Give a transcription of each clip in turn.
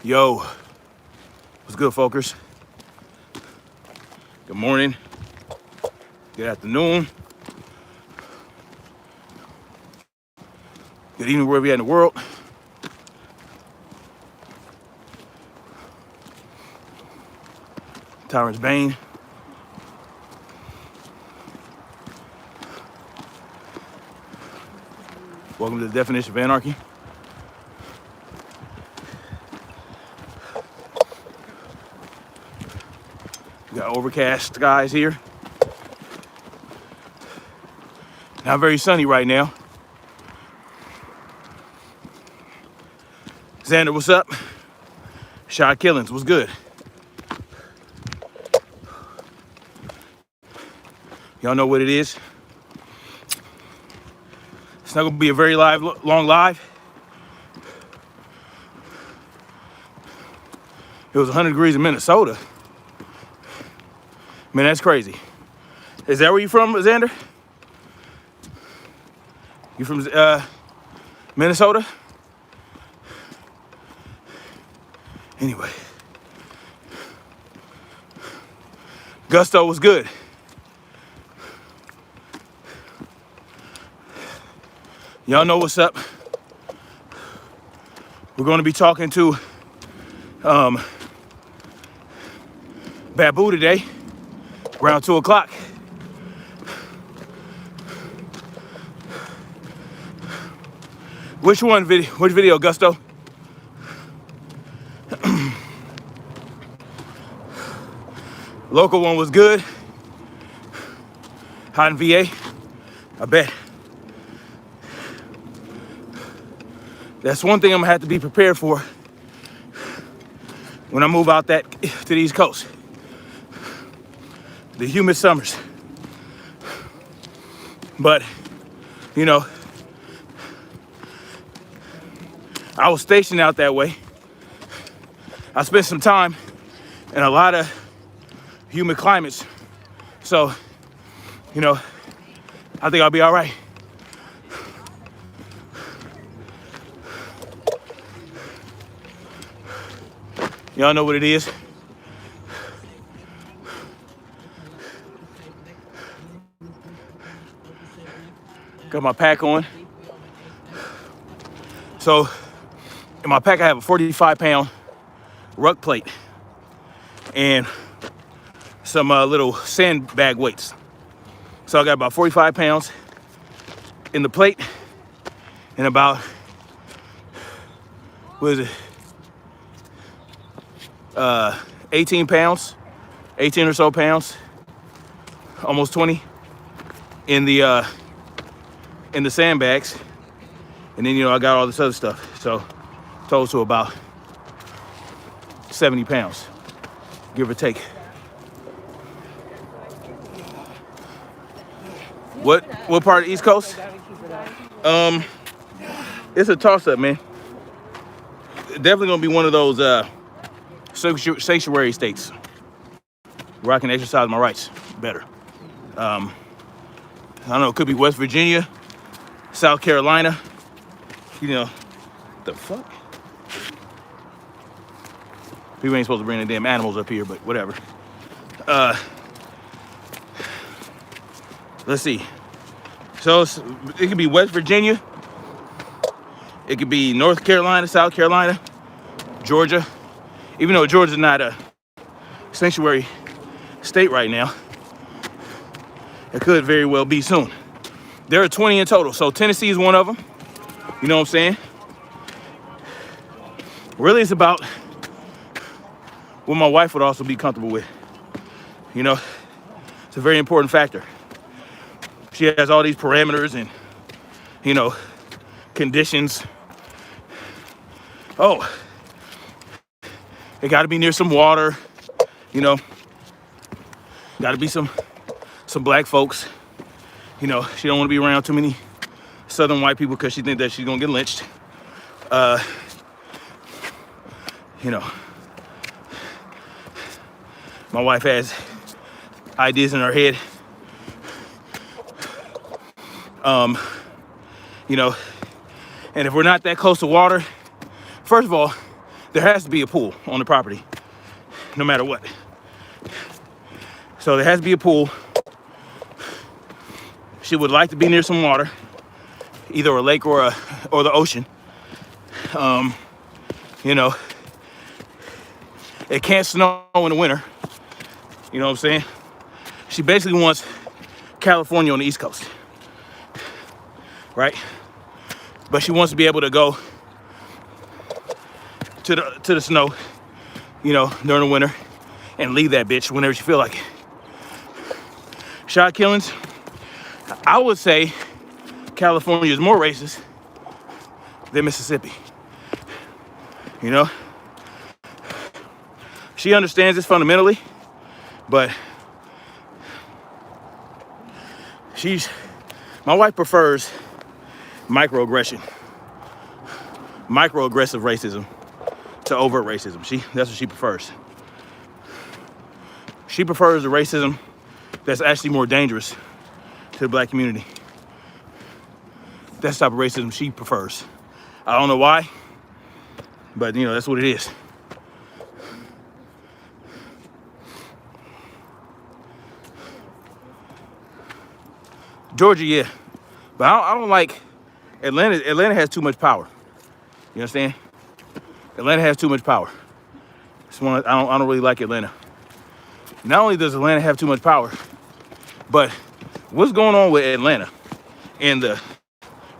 Yo, what's good, folkers? Good morning, good afternoon, good evening, wherever you're at in the world. Tyrant's Bane. Welcome to the Definition of Anarchy. We got overcast skies here. Not very sunny right now. Xander, what's up? Shot Killings, what's good? Y'all know what it is. It's not gonna be a very long live. It was 100 degrees in Minnesota. Man, that's crazy. Is that where you from, Xander? You from Minnesota? Anyway. Gusto was good. Y'all know what's up. We're going to be talking to Babu today, around 2 o'clock. Which video, Gusto? Local one was good. Hot in VA, I bet. That's one thing I'm gonna have to be prepared for when I move out to the East Coast. The humid summers. But, you know, I was stationed out that way. I spent some time in a lot of humid climates. So, you know, I think I'll be all right. Y'all know what it is. Got my pack on. So in my pack, I have a 45-pound ruck plate and some little sandbag weights. So I got about 45 pounds in the plate and about, what is it? 18 pounds, 18 or so pounds, almost 20 in the sandbags. And then, you know, I got all this other stuff. So total to about 70 pounds, give or take. What part of the East Coast? It's a toss-up, man. Definitely gonna be one of those sanctuary states where I can exercise my rights better. I don't know, it could be West Virginia, South Carolina. You know, the fuck? People ain't supposed to bring the damn animals up here, but whatever. Let's see. So it could be West Virginia. It could be North Carolina, South Carolina, Georgia. Even though Georgia's not a sanctuary state right now, it could very well be soon. There are 20 in total, so Tennessee is one of them. You know what I'm saying? Really, it's about what my wife would also be comfortable with. You know, it's a very important factor. She has all these parameters and, you know, conditions. Oh, it got to be near some water, you know. Got to be some black folks. You know, she don't want to be around too many Southern white people because she thinks that she's gonna get lynched. You know, my wife has ideas in her head. You know, and if we're not that close to water, first of all, there has to be a pool on the property, no matter what. So there has to be a pool. She would like to be near some water, either a lake or the ocean. You know, it can't snow in the winter. You know what I'm saying? She basically wants California on the East Coast, right? But she wants to be able to go to the snow, you know, during the winter, and leave that bitch whenever she feel like it. Shot killings, I would say California is more racist than Mississippi. You know, she understands this fundamentally, but my wife prefers microaggressive racism to overt racism. That's what she prefers. She prefers the racism that's actually more dangerous to the black community. That's the type of racism she prefers. I don't know why, but you know, that's what it is. Georgia, yeah, but I don't like Atlanta. Atlanta has too much power. You understand? Atlanta has too much power. I don't really like Atlanta. Not only does Atlanta have too much power, but what's going on with Atlanta and the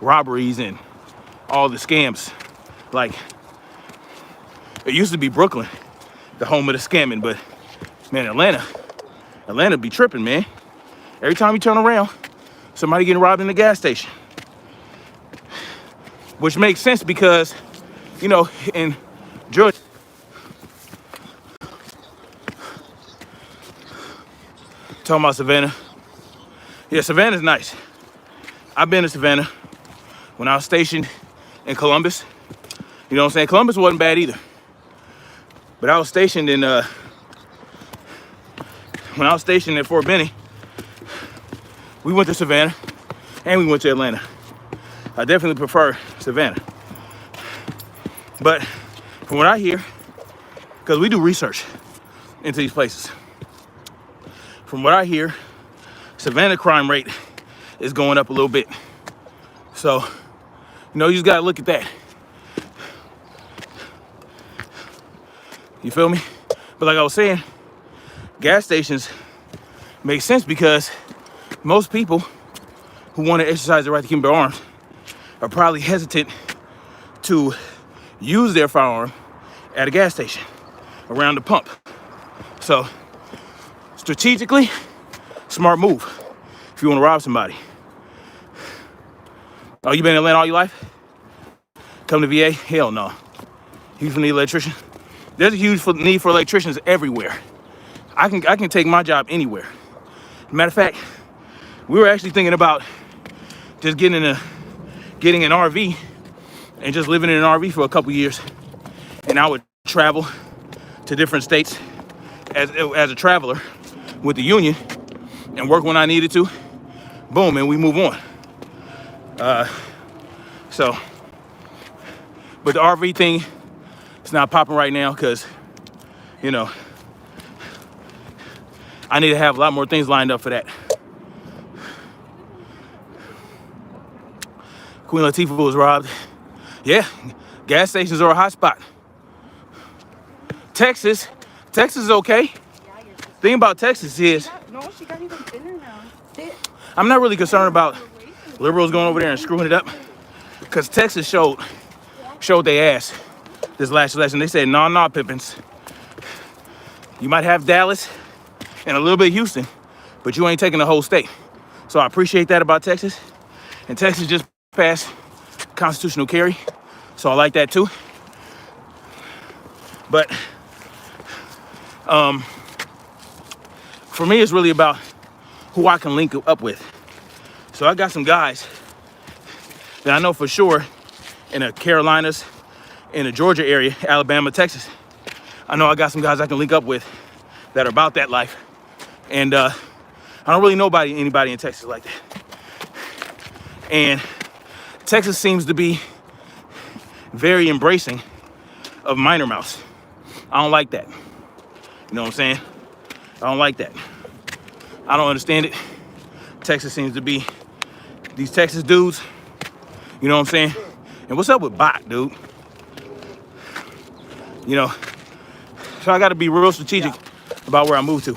robberies and all the scams? Like, it used to be Brooklyn, the home of the scamming, but man, Atlanta be tripping, man. Every time you turn around, somebody getting robbed in the gas station. Which makes sense because, you know, in Georgia, talking about Savannah. Yeah, Savannah's nice. I've been to Savannah when I was stationed in Columbus. You know what I'm saying? Columbus wasn't bad either. But I was stationed in, when I was stationed at Fort Benning, we went to Savannah and we went to Atlanta. I definitely prefer Savannah. But from what I hear, because we do research into these places, from what I hear, Savannah crime rate is going up a little bit. So, you know, you just gotta look at that. You feel me? But like I was saying, gas stations make sense because most people who want to exercise their right to keep and bear arms are probably hesitant to use their firearm at a gas station around the pump. So strategically, smart move if you want to rob somebody. Oh, you been in Atlanta all your life? Come to VA? Hell no. Huge need electrician. There's a huge need for electricians everywhere. I can take my job anywhere. Matter of fact, we were actually thinking about just getting an RV and just living in an RV for a couple years. And I would travel to different states as a traveler with the union and work when I needed to. Boom, and we move on. But the RV thing, it's not popping right now because, you know, I need to have a lot more things lined up for that. Queen Latifah was robbed. Yeah, gas stations are a hot spot. Texas is okay. Thing about Texas is, No, she got even thinner now. I'm not really concerned about liberals going over there and screwing it up, because Texas showed their ass this last election. They said, nah, Pippins. You might have Dallas and a little bit of Houston, but you ain't taking the whole state. So I appreciate that about Texas. And Texas just passed constitutional carry, so I like that too. But for me, it's really about who I can link up with. So I got some guys that I know for sure in the Carolinas, in the Georgia area, Alabama, Texas. I know I got some guys I can link up with that are about that life. And I don't really know anybody in Texas like that. And Texas seems to be very embracing of minor mouse. I don't like that. You know what I'm saying? I don't like that. I don't understand it. Texas seems to be these Texas dudes. You know what I'm saying? And what's up with Bot, dude? You know, so I got to be real strategic about where I move to.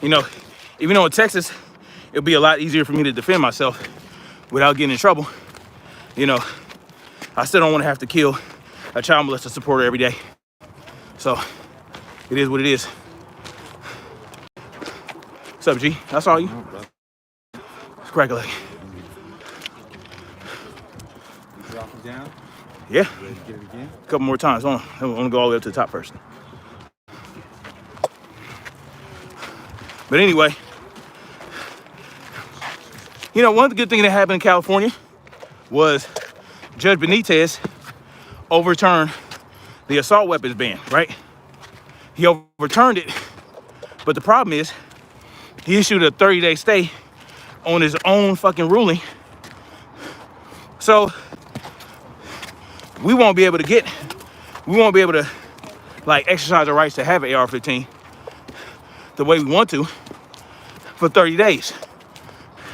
You know, even though in Texas, it'll be a lot easier for me to defend myself without getting in trouble. You know, I still don't want to have to kill a child molester supporter every day. So it is what it is. What's up, G? I saw you. It's crack a leg. Drop it down. Yeah. Ready to get it again? A couple more times. I want to go all the way up to the top first. But anyway, you know, one good thing that happened in California was Judge Benitez overturned the assault weapons ban, right? He overturned it, but the problem is he issued a 30-day stay on his own fucking ruling. So we won't be able to like exercise our rights to have an AR-15 the way we want to for 30 days.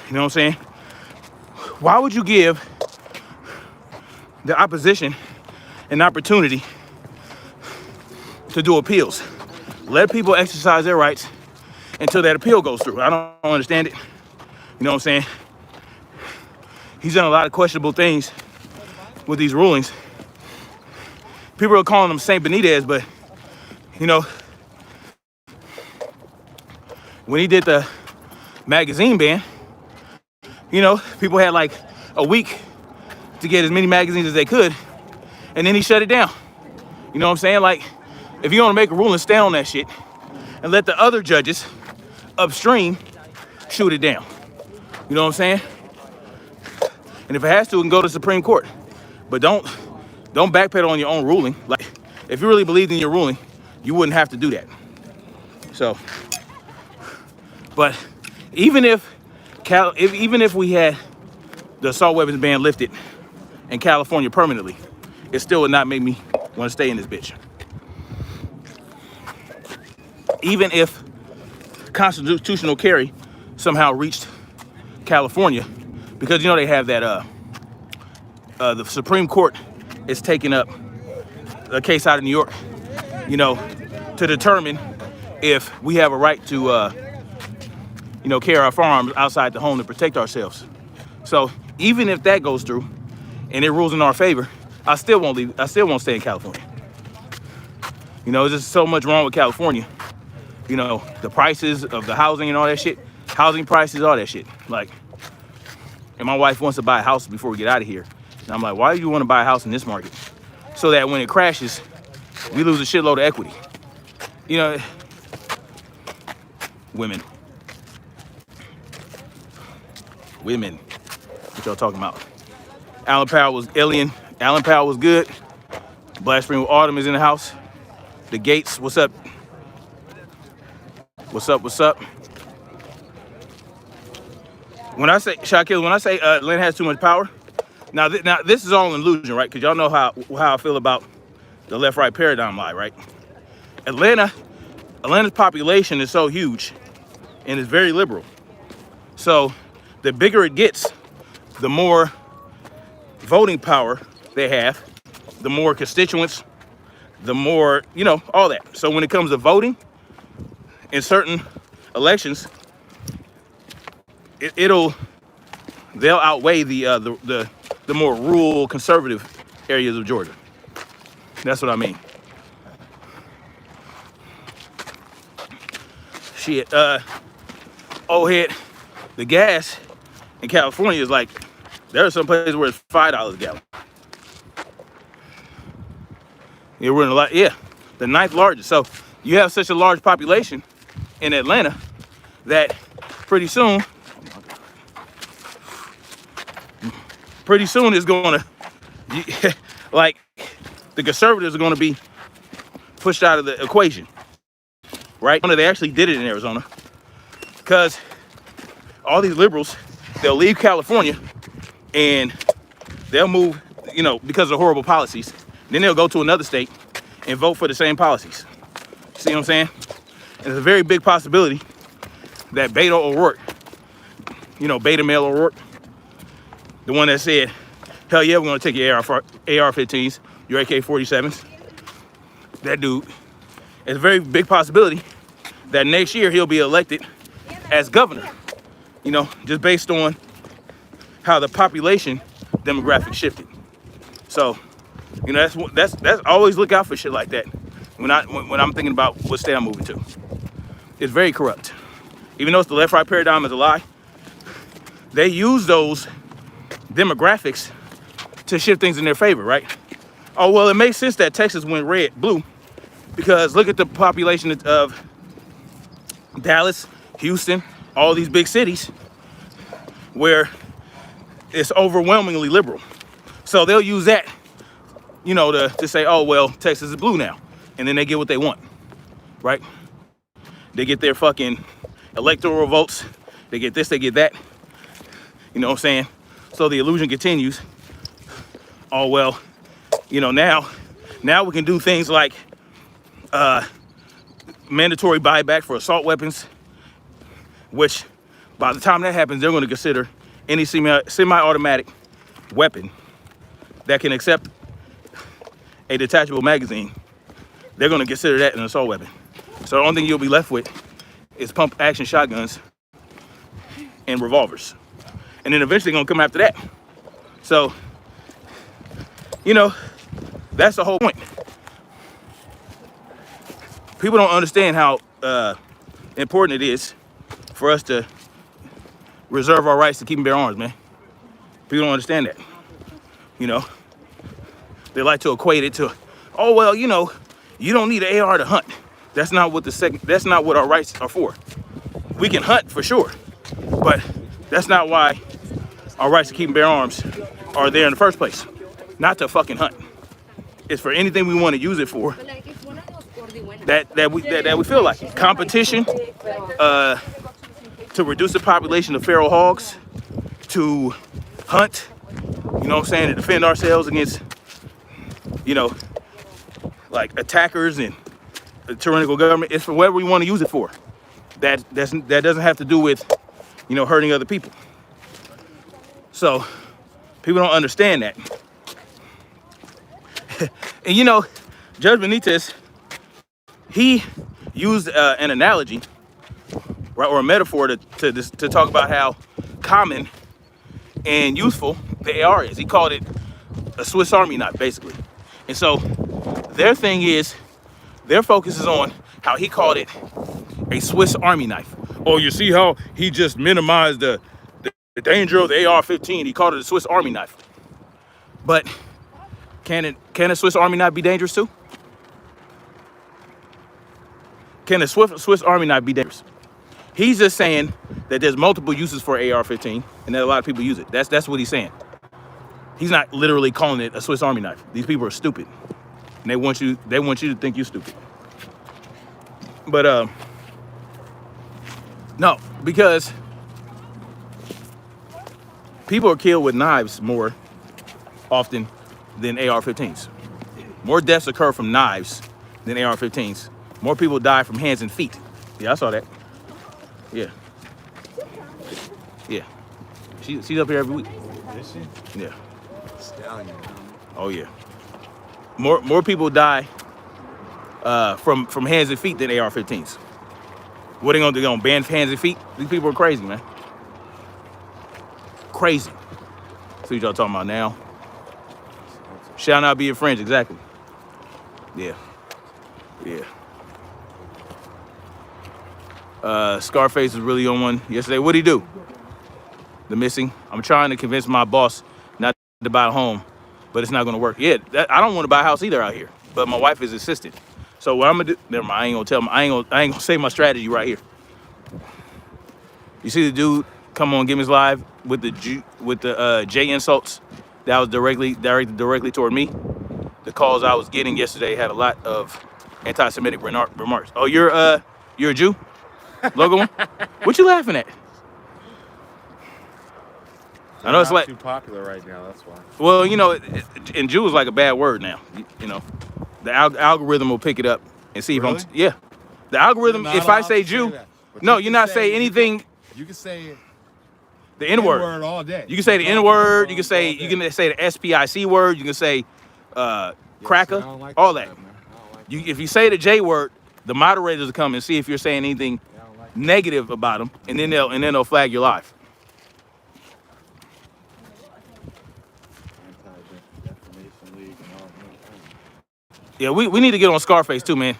You know what I'm saying? Why would you give the opposition an opportunity to do appeals? Let people exercise their rights until that appeal goes through. I don't understand it. You know what I'm saying? He's done a lot of questionable things with these rulings. People are calling him Saint Benitez, but you know, when he did the magazine ban, you know, people had like a week to get as many magazines as they could, and then he shut it down. You know what I'm saying? Like, if you want to make a ruling, stand on that shit and let the other judges upstream shoot it down. You know what I'm saying? And if it has to, it can go to the Supreme Court. But don't backpedal on your own ruling. Like, if you really believed in your ruling, you wouldn't have to do that. So, but even if we had the assault weapons ban lifted in California permanently, it still would not make me want to stay in this bitch. Even if constitutional carry somehow reached California, because you know they have that the Supreme Court is taking up a case out of New York, you know, to determine if we have a right to you know, carry our firearms outside the home to protect ourselves. So even if that goes through and it rules in our favor, I still won't leave. I still won't stay in California. You know, there's just so much wrong with California. You know, the prices of the housing and all that shit, housing prices, all that shit. Like, and my wife wants to buy a house before we get out of here. And I'm like, why do you want to buy a house in this market? So that when it crashes, we lose a shitload of equity. You know, women. What y'all talking about? Alan Powell was alien. Alan Powell was good. Black Spring with Autumn is in the house. The Gates, what's up? What's up? When I say, Shaquille, when I say Atlanta has too much power, now this is all an illusion, right? Because y'all know how I feel about the left-right paradigm lie, right? Atlanta's population is so huge and is very liberal. So the bigger it gets, the more voting power they have, the more constituents, the more, you know, all that. So when it comes to voting in certain elections, they'll outweigh the more rural conservative areas of Georgia. That's what I mean. Shit, old head, the gas in California is like, there are some places where it's $5 a gallon. Yeah, we're in a lot, yeah, the 9th largest. So you have such a large population in Atlanta that pretty soon it's gonna, like, the conservatives are gonna be pushed out of the equation, right? They actually did it in Arizona because all these liberals, they'll leave California and they'll move you know, because of horrible policies. Then they'll go to another state and vote for the same policies. See what I'm saying? And there's a very big possibility that Beto O'Rourke, you know, Beta Male O'Rourke, the one that said, hell yeah, we're gonna take your AR-15s, your AK-47s, that dude, it's a very big possibility that next year he'll be elected as governor, you know, just based on how the population demographic shifted. So, you know, that's always look out for shit like that when I'm thinking about what state I'm moving to. It's very corrupt. Even though it's the left-right paradigm is a lie, they use those demographics to shift things in their favor, right? Oh, well, it makes sense that Texas went blue, because look at the population of Dallas, Houston, all these big cities where it's overwhelmingly liberal. So they'll use that, you know, to say, oh, well, Texas is blue now. And then they get what they want, right? They get their fucking electoral votes. They get this, they get that. You know what I'm saying? So the illusion continues. Oh, well, you know, now we can do things like mandatory buyback for assault weapons, which by the time that happens, they're going to consider any semi-automatic weapon that can accept a detachable magazine. They're going to consider that an assault weapon. So the only thing you'll be left with is pump action shotguns and revolvers. And then eventually they're going to come after that. So, you know, that's the whole point. People don't understand how important it is for us to reserve our rights to keep and bear arms, man. People don't understand that. You know, they like to equate it to, oh, well, you know, you don't need an AR to hunt. That's not what that's not what our rights are for. We can hunt for sure, but that's not why our rights to keep and bear arms are there in the first place. Not to fucking hunt. It's for anything we want to use it for. That we feel like competition, to reduce the population of feral hogs, to hunt, you know what I'm saying, to defend ourselves against, you know, like attackers and the tyrannical government. It's for whatever we want to use it for. That doesn't have to do with, you know, hurting other people. So people don't understand that. And you know, Judge Benitez, he used an analogy, right, or a metaphor to talk about how common and useful the AR is. He called it a Swiss Army knife, basically. And so their thing is, their focus is on how he called it a Swiss Army knife. Oh, you see how he just minimized the danger of the AR-15. He called it a Swiss Army knife. But can a Swiss Army knife be dangerous too? Can a Swiss Army knife be dangerous? He's just saying that there's multiple uses for AR-15 and that a lot of people use it. That's what he's saying. He's not literally calling it a Swiss Army knife. These people are stupid. And they want you to think you're stupid. But no, because people are killed with knives more often than AR-15s. More deaths occur from knives than AR-15s. More people die from hands and feet. Yeah, I saw that. Yeah. Yeah. She's up here every week. Is she? Yeah. Stallion. Oh yeah. More people die from hands and feet than AR-15s. What are they gonna do? They gonna ban hands and feet? These people are crazy, man. Crazy. See what y'all talking about now? Shall not be infringed, exactly. Yeah. Yeah. Scarface was really on one yesterday. What'd he do? The missing. I'm trying to convince my boss not to buy a home, but it's not gonna work. Yeah, I don't want to buy a house either out here, but my wife is insistent. So what I'm gonna do? Never mind. I ain't gonna tell him. I ain't gonna say my strategy right here. You see the dude come on Gimmy's Live with the J insults that was directed directly toward me. The calls I was getting yesterday had a lot of anti-Semitic remarks. Oh, you're a Jew? Logo one? What you laughing at? I know it's not like too popular right now. That's why. well, you know, and Jew is like a bad word now. You know, the algorithm will pick it up and see Really? if I'm yeah. The algorithm. You're not If I allowed say to Jew, that. But no, you you're can not saying anything. You can say The N word. N-word all day. You can say the N word. You can say the SPIC word. You can say cracker. I don't like All that, that. man. I don't like You if you say the J word, the moderators will come and see if you're saying anything I don't like negative about them, and then they'll flag your live. Anti-Defamation League and all that. Yeah, we need to get on Scarface too, man.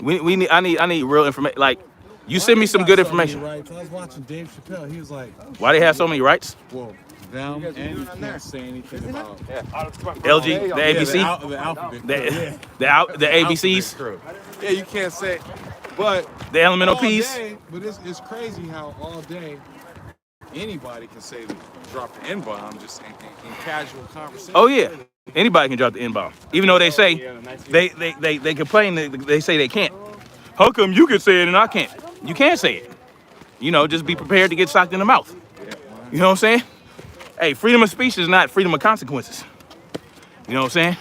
I need real information. Like, you send me some good information. Right. I was watching Dave Chappelle. He was like, Why they have so many rights? "Whoa, them and you can't say anything about LG, the ABC, the alphabet, the ABCs, crew. Yeah, you can't say, but the elemental all P's. day, but it's crazy how all day anybody can say drop the N-bomb just in casual conversation. Oh yeah, anybody can drop the N-bomb, even though they say they complain. They say they can't. How come you can say it and I can't? You can't say it. You know, just be prepared to get socked in the mouth. You know what I'm saying? Hey, freedom of speech is not freedom of consequences. You know what I'm saying?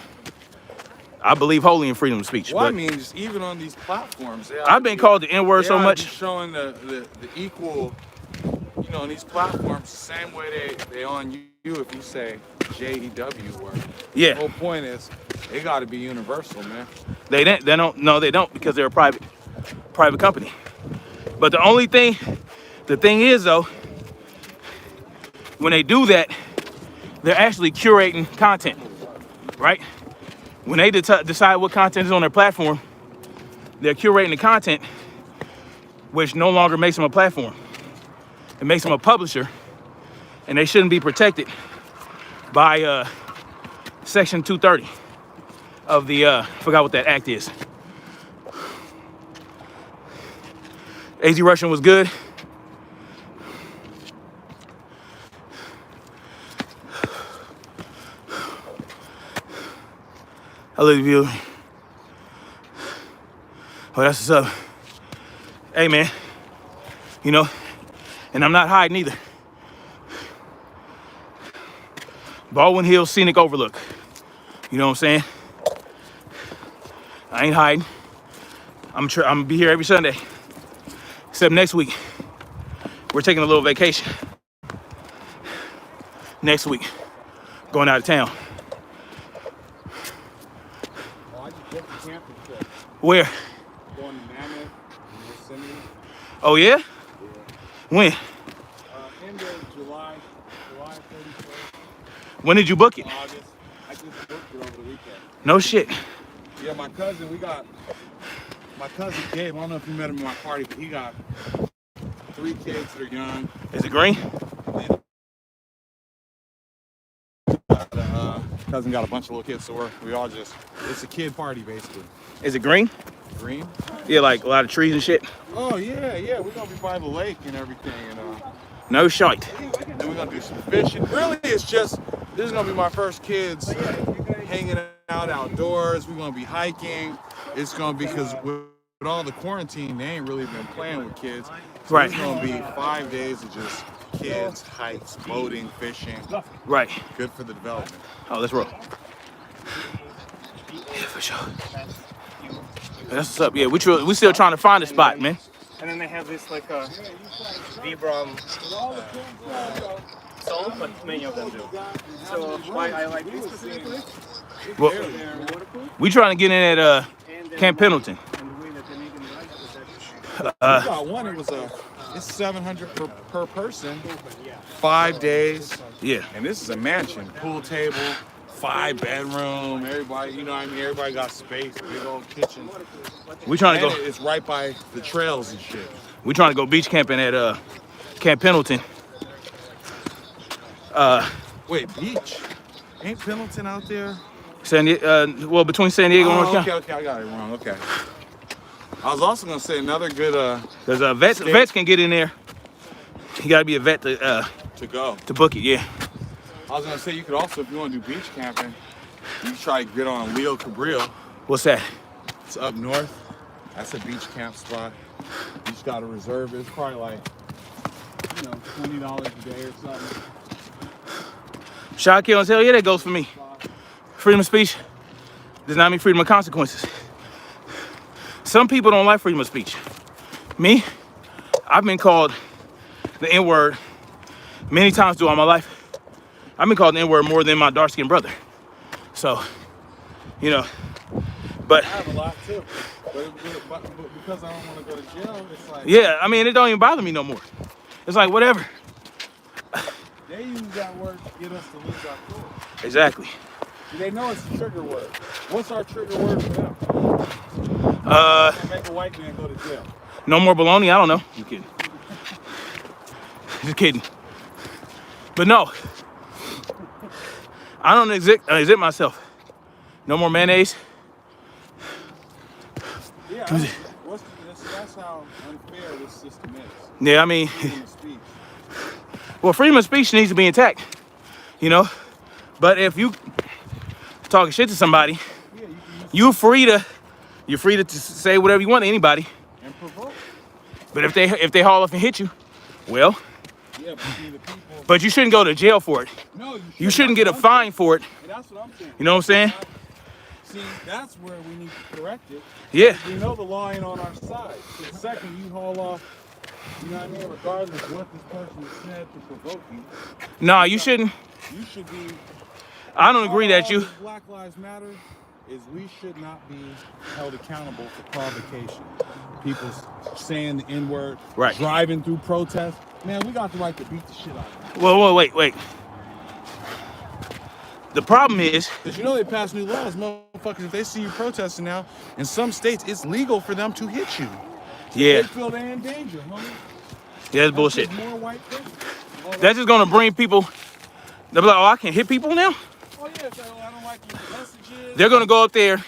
I believe wholly in freedom of speech. Well, but I mean, just even on these platforms, I've been called the N-word so much. Showing the equal, you know, on these platforms, the same way they on you if you say JEW word. Yeah. The whole point is, they got to be universal, man. They don't. No, they don't, because they're a private company. But the thing is though, when they do that, they're actually curating content, right? When they decide what content is on their platform, they're curating the content, which no longer makes them a platform. It makes them a publisher, and they shouldn't be protected by Section 230 of the, I forgot what that act is. AZ Russian was good. I love you. Oh, that's what's up. Hey, man. You know, and I'm not hiding either. Baldwin Hills Scenic Overlook. You know what I'm saying? I ain't hiding. I'm gonna be here every Sunday. Except next week. We're taking a little vacation. Next week. Going out of town. Oh, I just booked a camping trip. Where? Going to Mammoth, Yosemite. Oh, yeah? When? End of July 31st. When did you book it? August. I just booked it over the weekend. No shit. Yeah, my cousin Gabe, I don't know if you met him at my party, but he got 3 kids that are young. Is it green? Cousin got a bunch of little kids, so we all just, it's a kid party basically. Is it green? Green? Yeah, like a lot of trees and shit. Oh yeah, we're gonna be by the lake and everything, and No shite. then we're gonna do some fishing. Really, it's just, this is gonna be my first kids hanging out outdoors. We're gonna be hiking. It's gonna be, because with all the quarantine, they ain't really been playing with kids. So Right. It's gonna be 5 days of just kids, hikes, boating, fishing. Right. Good for the development. Oh, let's roll. Yeah, for sure. That's what's up. Yeah, we still trying to find a spot, man. And then they have this like a Vibram soul, but many of them do. So why I like this specifically? Well, we trying to get in at Camp Pendleton. And the way that they make them right is that We got one. It's $700 per person, 5 days, Yeah. and this is a mansion. Pool table, 5-bedroom. Everybody, you know what I mean? Everybody got space. Big old kitchen. We trying to And go. it's right by the trails and shit. We trying to go beach camping at Camp Pendleton. Wait, beach? Ain't Pendleton out there? Well, between San Diego and North Carolina. Okay, I got it wrong. Okay. I was also gonna say another good Because vets can get in there. You gotta be a vet to go. book it. Yeah. I was gonna say you could also, if you want to do beach camping, you can try to get on Leo Cabrillo. What's that? It's up north. That's a beach camp spot. You just gotta reserve it. It's probably like, $20 a day or something. Shot, kill, and tell. Yeah, that goes for me. Freedom of speech does not mean freedom of consequences. Some people don't like freedom of speech. Me, I've been called the N-word many times throughout my life. I've been called the N-word more than my dark-skinned brother. So, you know, but I have a lot too. But because I don't want to go to jail, it's like, yeah, I mean, it don't even bother me no more. It's like, whatever. they use that word to get us to lose our cool. Exactly. They know it's a trigger word. What's our trigger word for them? Make a white man go to jail. No more baloney. I don't know. You kidding? Just kidding. But no, I don't exempt myself. No more mayonnaise. Yeah, that's how unfair this system is. Yeah, I mean, Freedom of speech. well, freedom of speech needs to be intact, you know. But if you talking shit to somebody, Yeah, you can use you're free to say whatever you want to anybody. and provoke. But if they haul off and hit you, well, Yeah, but see the people. but you shouldn't go to jail for it. No, You shouldn't get a fine for it. And that's what I'm saying. You know what I'm saying? See, that's where we need to correct it. Yeah. We know the law ain't on our side. The second you haul off, you know what I mean, regardless of what this person said to provoke you, Nah, you shouldn't. you should be. I don't agree that all you. this Black Lives Matter is we should not be held accountable for provocation. People saying the N-word, Right. driving through protests. Man, we got the right to beat the shit out of them. Well, wait. The problem is, Because you know they passed new laws, motherfuckers. If they see you protesting now, in some states it's legal for them to hit you. yeah, They feel they're in danger, homie. yeah, that's bullshit. Just more white privilege. That's just gonna bring people. They'll be like, oh, I can hit people now. Oh yeah, so I don't like your messages. They're gonna go up there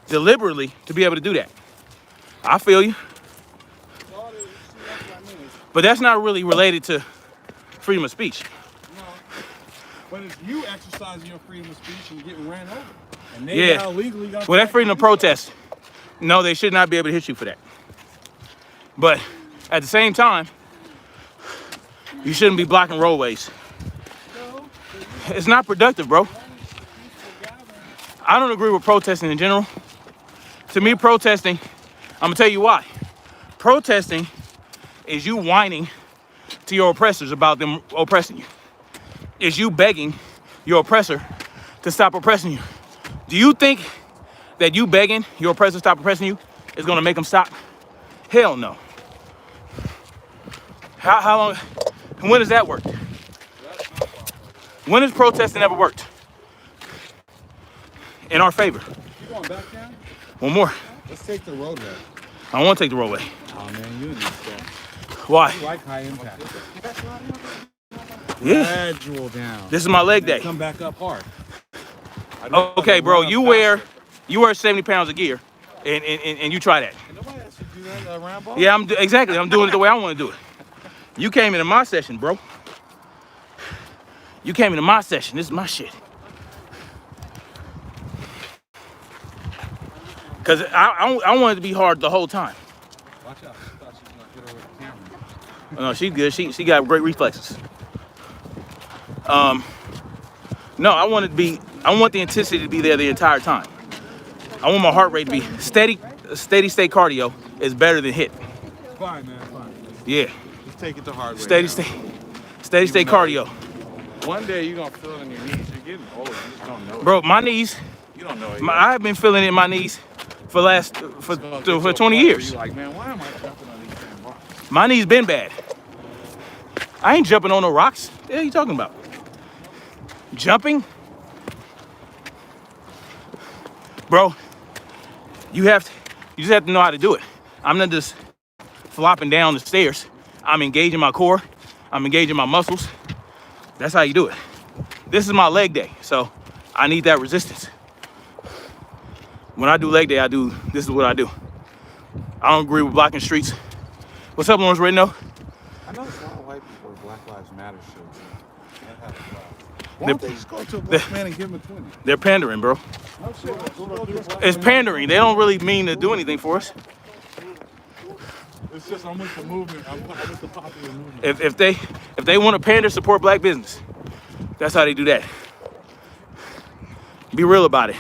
deliberately to be able to do that. I feel you, That's what I mean. but that's not really related to freedom of speech. No. But it's you exercising your freedom of speech and getting ran over. And they Yeah. now legally got Well, that's freedom of protest. No, they should not be able to hit you for that. But at the same time, you shouldn't be blocking roadways. It's not productive, bro. I don't agree with protesting in general. To me, protesting, I'm gonna tell you why. Protesting is you whining to your oppressors about them oppressing you. Is you begging your oppressor to stop oppressing you. Do you think that you begging your oppressor to stop oppressing you is gonna make them stop? Hell no. How long, when does that work? When has protesting ever worked? In our favor. You going back down? One more. Let's take the roadway. I don't want to take the roadway. Oh man, you need stuff. Why? You like high impact. Yeah. Gradual down. This is my leg day. Come back up hard. Okay, bro. You wear 70 pounds of gear, and you try that. Nobody else should do that, Rambo. Yeah, exactly. I'm doing it the way I want to do it. You came into my session, bro. You came into my session. This is my shit. Cause I want it to be hard the whole time. Watch out. I thought she was gonna hit her with the camera. No, she's good. She got great reflexes. No, I want the intensity to be there the entire time. I want my heart rate to be steady. Steady state cardio is better than hit. Fine, man. Fine. Yeah. Just take it the hard way. Steady state cardio. One day you're gonna feel it in your knees. You're getting old. You just don't know it. Bro, my knees, You don't know it. I've been feeling it in my knees for 20 years. You're like, man, why am I jumping on these damn rocks? My knees been bad. I ain't jumping on no rocks. What the hell are you talking about? Jumping? Bro, you just have to know how to do it. I'm not just flopping down the stairs. I'm engaging my core. I'm engaging my muscles. That's how you do it. This is my leg day, so I need that resistance. When I do leg day, this is what I do. I don't agree with blocking streets. What's up, Lawrence Redno? I know it's a lot of white people with Black Lives Matter shows. Why don't they just go to a black man and give him a 20? They're pandering, bro. No shit. It's pandering. They don't really mean to do anything for us. It's just I'm with the movement. I'm with the popular movement. If they want to pander, support black business. That's how they do that. be real about it.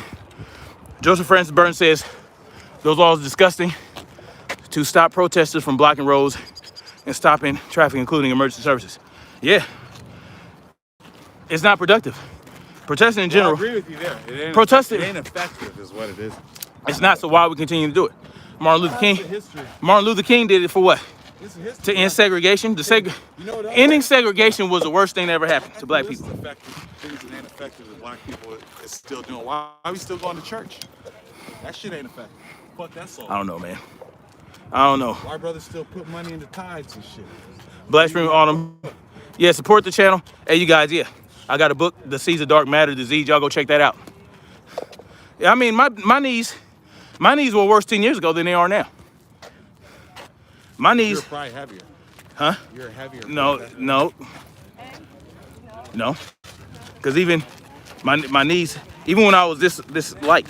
Joseph Francis Burns says those laws are disgusting to stop protesters from blocking roads and stopping traffic, including emergency services. Yeah, it's not productive. Protesting in general. I agree with you there. Protesting. It ain't effective, is what it is. It's not, so why we continue to do it? Martin Luther King. History. Martin Luther King did it for what? It's a history. To end segregation. Ending segregation was the worst thing that ever happened to black people. Things that ain't effective that black people is still doing. Why are we still going to church? That shit ain't effective. Fuck that song. I don't know, man. I don't know. Why brothers still put money into tithes and shit? Black Spring Autumn. Yeah, support the channel. Hey, you guys, yeah. I got a book, The Seeds of Dark Matter Disease. Y'all go check that out. Yeah, I mean, my knees were worse 10 years ago than they are now. My knees. You're probably heavier. Huh? You're heavier. No. Because even my knees, even when I was this light,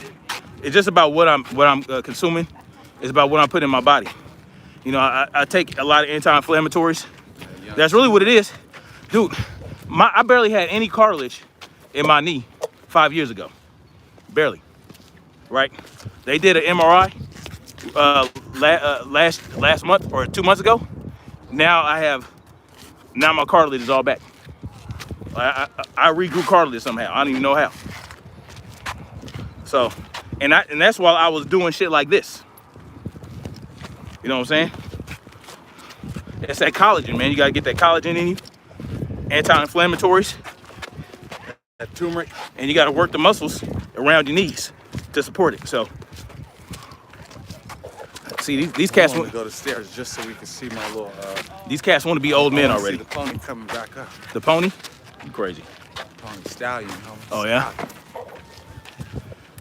it's just about what I'm consuming. It's about what I'm putting in my body. You know, I take a lot of anti-inflammatories. That's really what it is, dude. I barely had any cartilage in my knee 5 years ago, barely. Right? They did an MRI last month or 2 months ago. Now my cartilage is all back. I regrew cartilage somehow. I don't even know how. So, and that's while I was doing shit like this. You know what I'm saying? It's that collagen, man. You gotta get that collagen in you. Anti-inflammatories. That turmeric. And you gotta work the muscles around your knees to support it. So, see, these cats want to go to stairs just so we can see my little. These cats want to be old men already. See the pony coming back up. The pony? You crazy? Pony stallion. Homie. Oh yeah.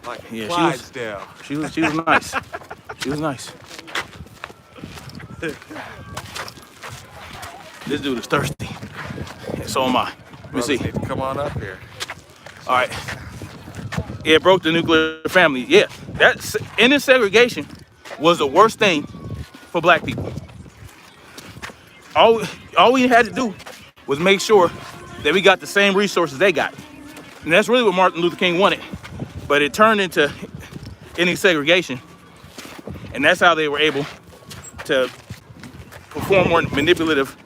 Like yeah, Clydesdale. She was nice. She was nice. This dude is thirsty. And so am I. Let me see. Need to come on up here. All right. Yeah, it broke the nuclear family. Yeah, that's ending segregation was the worst thing for black people. All we had to do was make sure that we got the same resources they got. And that's really what Martin Luther King wanted. But it turned into ending segregation. And that's how they were able to perform more manipulative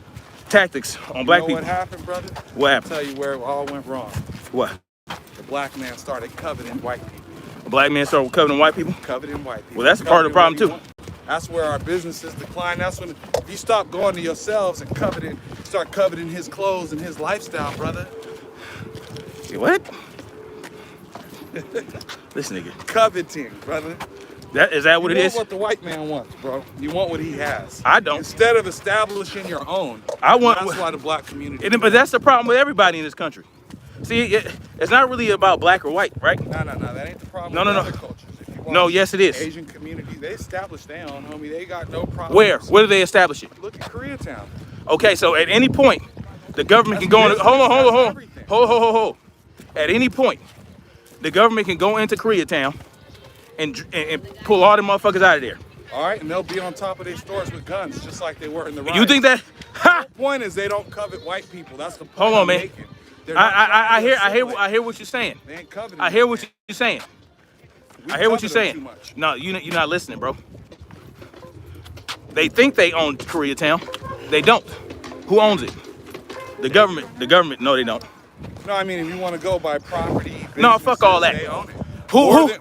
tactics on black people. What happened, brother? What happened? I'll tell you where it all went wrong. What? The black man started coveting white people. A black man started coveting white people? Coveting white people. Well, that's part of the problem too. That's where our businesses decline. That's when you stop going to yourselves and start coveting his clothes and his lifestyle, brother. What? This nigga. Coveting, brother. Is that what it is? You want what the white man wants, bro. You want what he has. I don't. Instead of establishing your own. That's why the black community. But that's the problem with everybody in this country. See, it's not really about black or white, right? No. That ain't the problem. No. Other cultures. No, yes it is. Asian community, they established their own, homie. They got no problem. Where do they establish it? Look at Koreatown. Okay, so at any point, the government can go in. Hold on. At any point, the government can go into Koreatown and pull all the motherfuckers out of there. All right, and they'll be on top of their stores with guns, just like they were in the riots. You think that? Ha! The point is they don't covet white people. That's the point. Hold on, man. I hear what you're saying. They ain't coveting. I hear what you're saying. I hear what you're saying. Too much. No, you're not listening, bro. They think they own Koreatown. They don't. Who owns it? The government. The government. No, they don't. No, I mean if you want to go by property. No, fuck all that. They own it.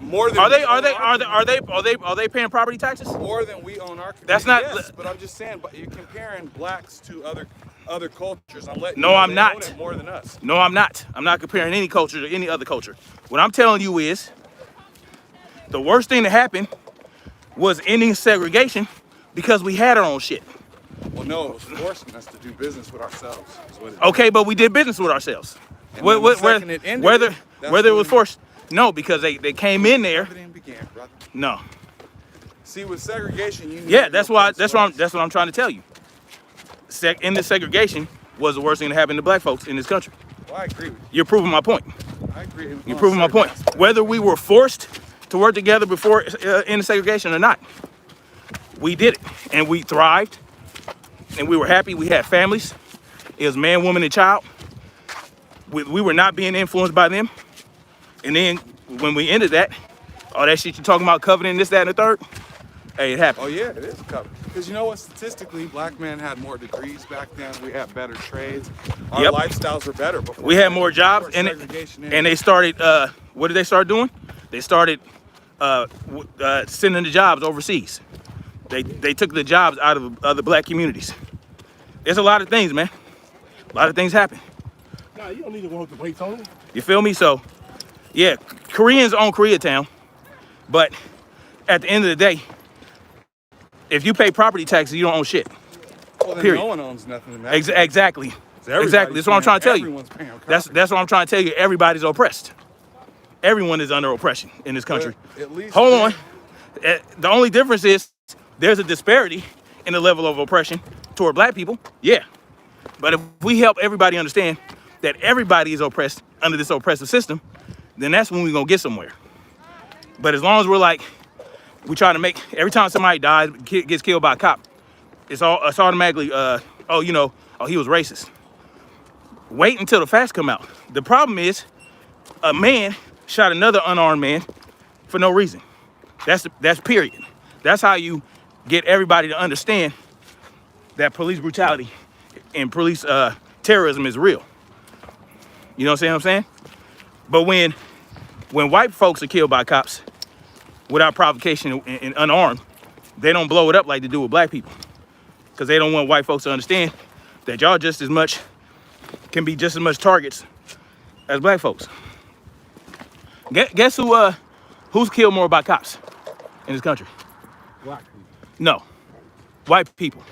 More than are they paying property taxes? More than we own our community. That's not. Yes, but I'm just saying. But you're comparing blacks to other cultures. I'm letting. No, I'm not. They own it more than us. No, I'm not. I'm not comparing any culture to any other culture. What I'm telling you is, the worst thing that happened was ending segregation because we had our own shit. Well, no, it was forcing us to do business with ourselves. Okay, but we did business with ourselves. Whether it was forced. No, because they came in there. Everything began, brother. No. See, with segregation, you. Yeah, that's what I'm trying to tell you. Ending segregation was the worst thing that happened to black folks in this country. Well, I agree with you. You're proving my point. I agree. You're proving my point. Whether we were forced to work together before ending segregation or not, we did it, and we thrived, and we were happy. We had families. It was man, woman, and child. We were not being influenced by them. And then when we ended that, all that shit you talking about, covenant, this, that, and the third, hey, it happened. Oh yeah, it is covered. Because you know what? Statistically, black men had more degrees back then. We had better trades. Our lifestyles were better before. We had more jobs, and they started. What did they start doing? They started sending the jobs overseas. They took the jobs out of other black communities. There's a lot of things, man. A lot of things happen. Nah, you don't need to walk the weights on it. You feel me? So, yeah, Koreans own Koreatown, but at the end of the day, if you pay property taxes, you don't own shit. Well, then period. No one owns nothing in that. Exactly. So exactly. That's what I'm trying to tell you. Everyone's paying That's what I'm trying to tell you. Everybody's oppressed. Everyone is under oppression in this country. At least hold on. The only difference is there's a disparity in the level of oppression toward black people. Yeah. But if we help everybody understand that everybody is oppressed under this oppressive system, then that's when we're going to get somewhere. But as long as we're like, we try to make, every time somebody dies, gets killed by a cop, it's automatically, he was racist. Wait until the facts come out. The problem is a man shot another unarmed man for no reason. That's period. That's how you get everybody to understand that police brutality and police terrorism is real. You know what I'm saying? But when white folks are killed by cops without provocation and unarmed, they don't blow it up like they do with black people. Because they don't want white folks to understand that y'all can be just as much targets as black folks. Guess who's killed more by cops in this country? Black people. No, white people.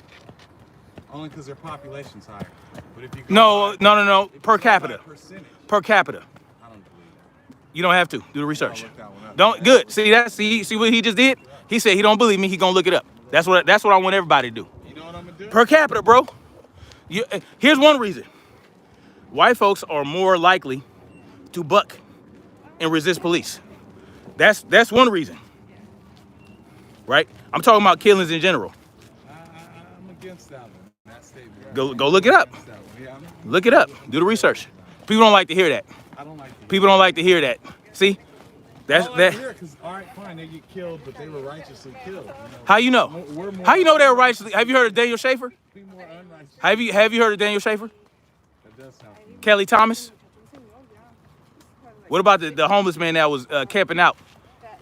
Only because their population's higher. But if you go No. Per capita. Per capita. I don't believe that. You don't have to do the research. Look that one up. Don't. Good. See what he just did? He said he don't believe me. He gonna look it up. That's what I want everybody to do. You know what I'm gonna do? Per capita, bro. Here's one reason. White folks are more likely to buck and resist police. That's one reason. Right? I'm talking about killings in general. I'm against that one. That statement. Go look it up. Yeah, Look it up. Do the research. People don't like to hear that. I don't like that. People don't like to hear that. See? That's that. Because all right, fine, they get killed, but they were righteously killed. You know? How you know? How you know they were righteously? Have you heard of Daniel Schaefer? Be more unrighteous. Have you heard of Daniel Schaefer? That does sound familiar. Kelly Thomas? What about the homeless man that was camping out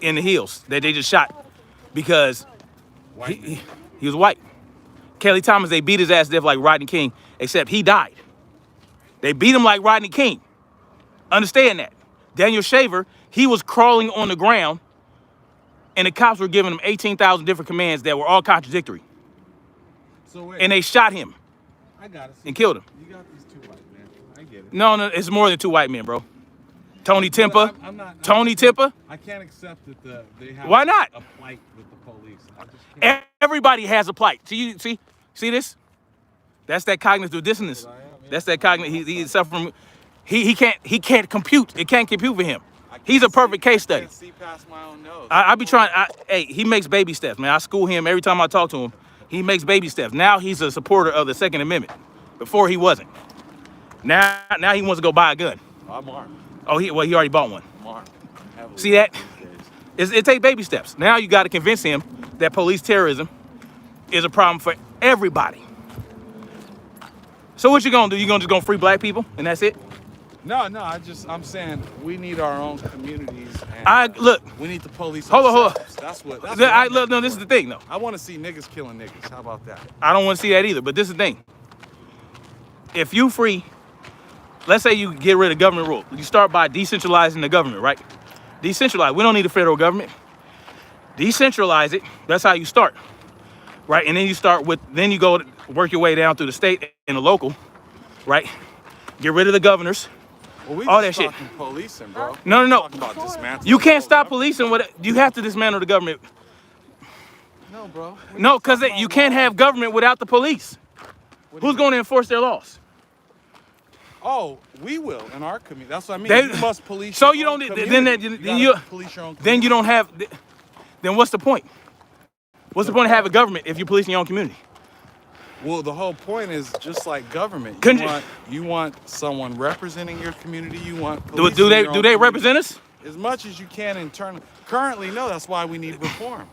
in the hills that they just shot because he was white? Kelly Thomas, they beat his ass to death like Rodney King, except he died. They beat him like Rodney King. Understand that. Daniel Shaver, he was crawling on the ground, and the cops were giving him 18,000 different commands that were all contradictory. So wait, And they shot him I got it. and killed him. You got these two white men. I get it. No, it's more than two white men, bro. Tony Timpa. I'm not. Tony Timpa. I can't accept that they have Why not? a plight with the police. I just can't. Everybody has a plight. See this? That's that cognitive dissonance. That's that cognitive. He's suffering. He can't compute. It can't compute for him. He's a perfect case I study. can't see past my own nose. I be trying. Hey, he makes baby steps, man. I school him every time I talk to him. He makes baby steps. Now he's a supporter of the Second Amendment. Before he wasn't. Now he wants to go buy a gun. I'm armed. Oh, he already bought one. I'm armed. Heavily See that? these days. It takes baby steps. Now you got to convince him that police terrorism is a problem for everybody. So what you gonna do? You just gonna free black people and that's it? No, I'm saying we need our own communities. And Look. we need the police. Hold on. ourselves. That's what Look, no, this is the thing, though. I want to see niggas killing niggas. How about that? I don't want to see that either. But this is the thing. If you free, let's say you get rid of government rule. You start by decentralizing the government, right? Decentralize. We don't need a federal government. Decentralize it. That's how you start, right? And then then you go work your way down through the state and the local, right? Get rid of the governors. Well, we all just that shit. talking policing, bro. No. We're talking about dismantling You can't the stop whole policing. You have to dismantle the government. government. No, bro. No, because you can't have government without the police. Who's going to enforce their laws? Oh, we will in our community. That's what I mean. You must police. So your you own don't. community. Then gotta police your own. Then you don't have. Then what's the point? What's the point of having government if you're policing your own community? Well, the whole point is just like government. You want someone representing your community. You want. Do they represent us? as much as you can internally. Currently, no, that's why we need reform.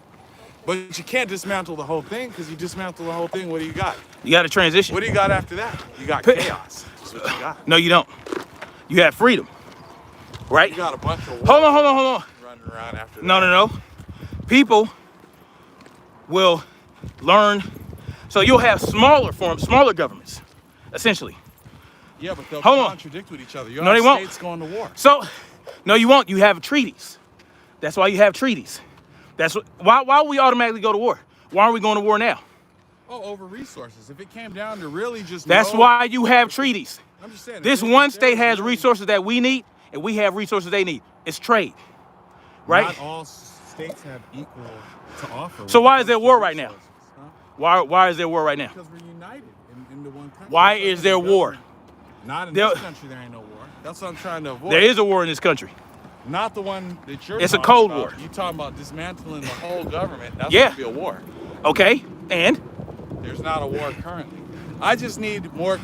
But you can't dismantle the whole thing, because you dismantle the whole thing, what do you got? You got to transition. What do you got after that? You got chaos. That's what you got. No, you don't. You have freedom, right? You got a bunch of Hold on. running around after that. No. People will learn. So you'll have smaller governments, essentially. Yeah, but they'll Hold on. contradict with each other. You No, they have won't. states going to war. So, no, you won't. You have treaties. That's why you have treaties. Why we automatically go to war? Why aren't we going to war now? Oh, over resources. If it came down to really just That's why you have treaties. I'm just saying. This one state has resources that we need, and we have resources they need. It's trade, right? Not all states have equal to offer. So why is there war right now? Huh? Why is there war right now? Because we're united into one country. Why is there war? Not in There- this country. There ain't no war. That's what I'm trying to avoid. There is a war in this country. Not the one that you're. It's a talking Cold about. War. You talking about dismantling the whole government? That's Yeah. gonna be a war. Okay, and There's not a war currently. I just need more.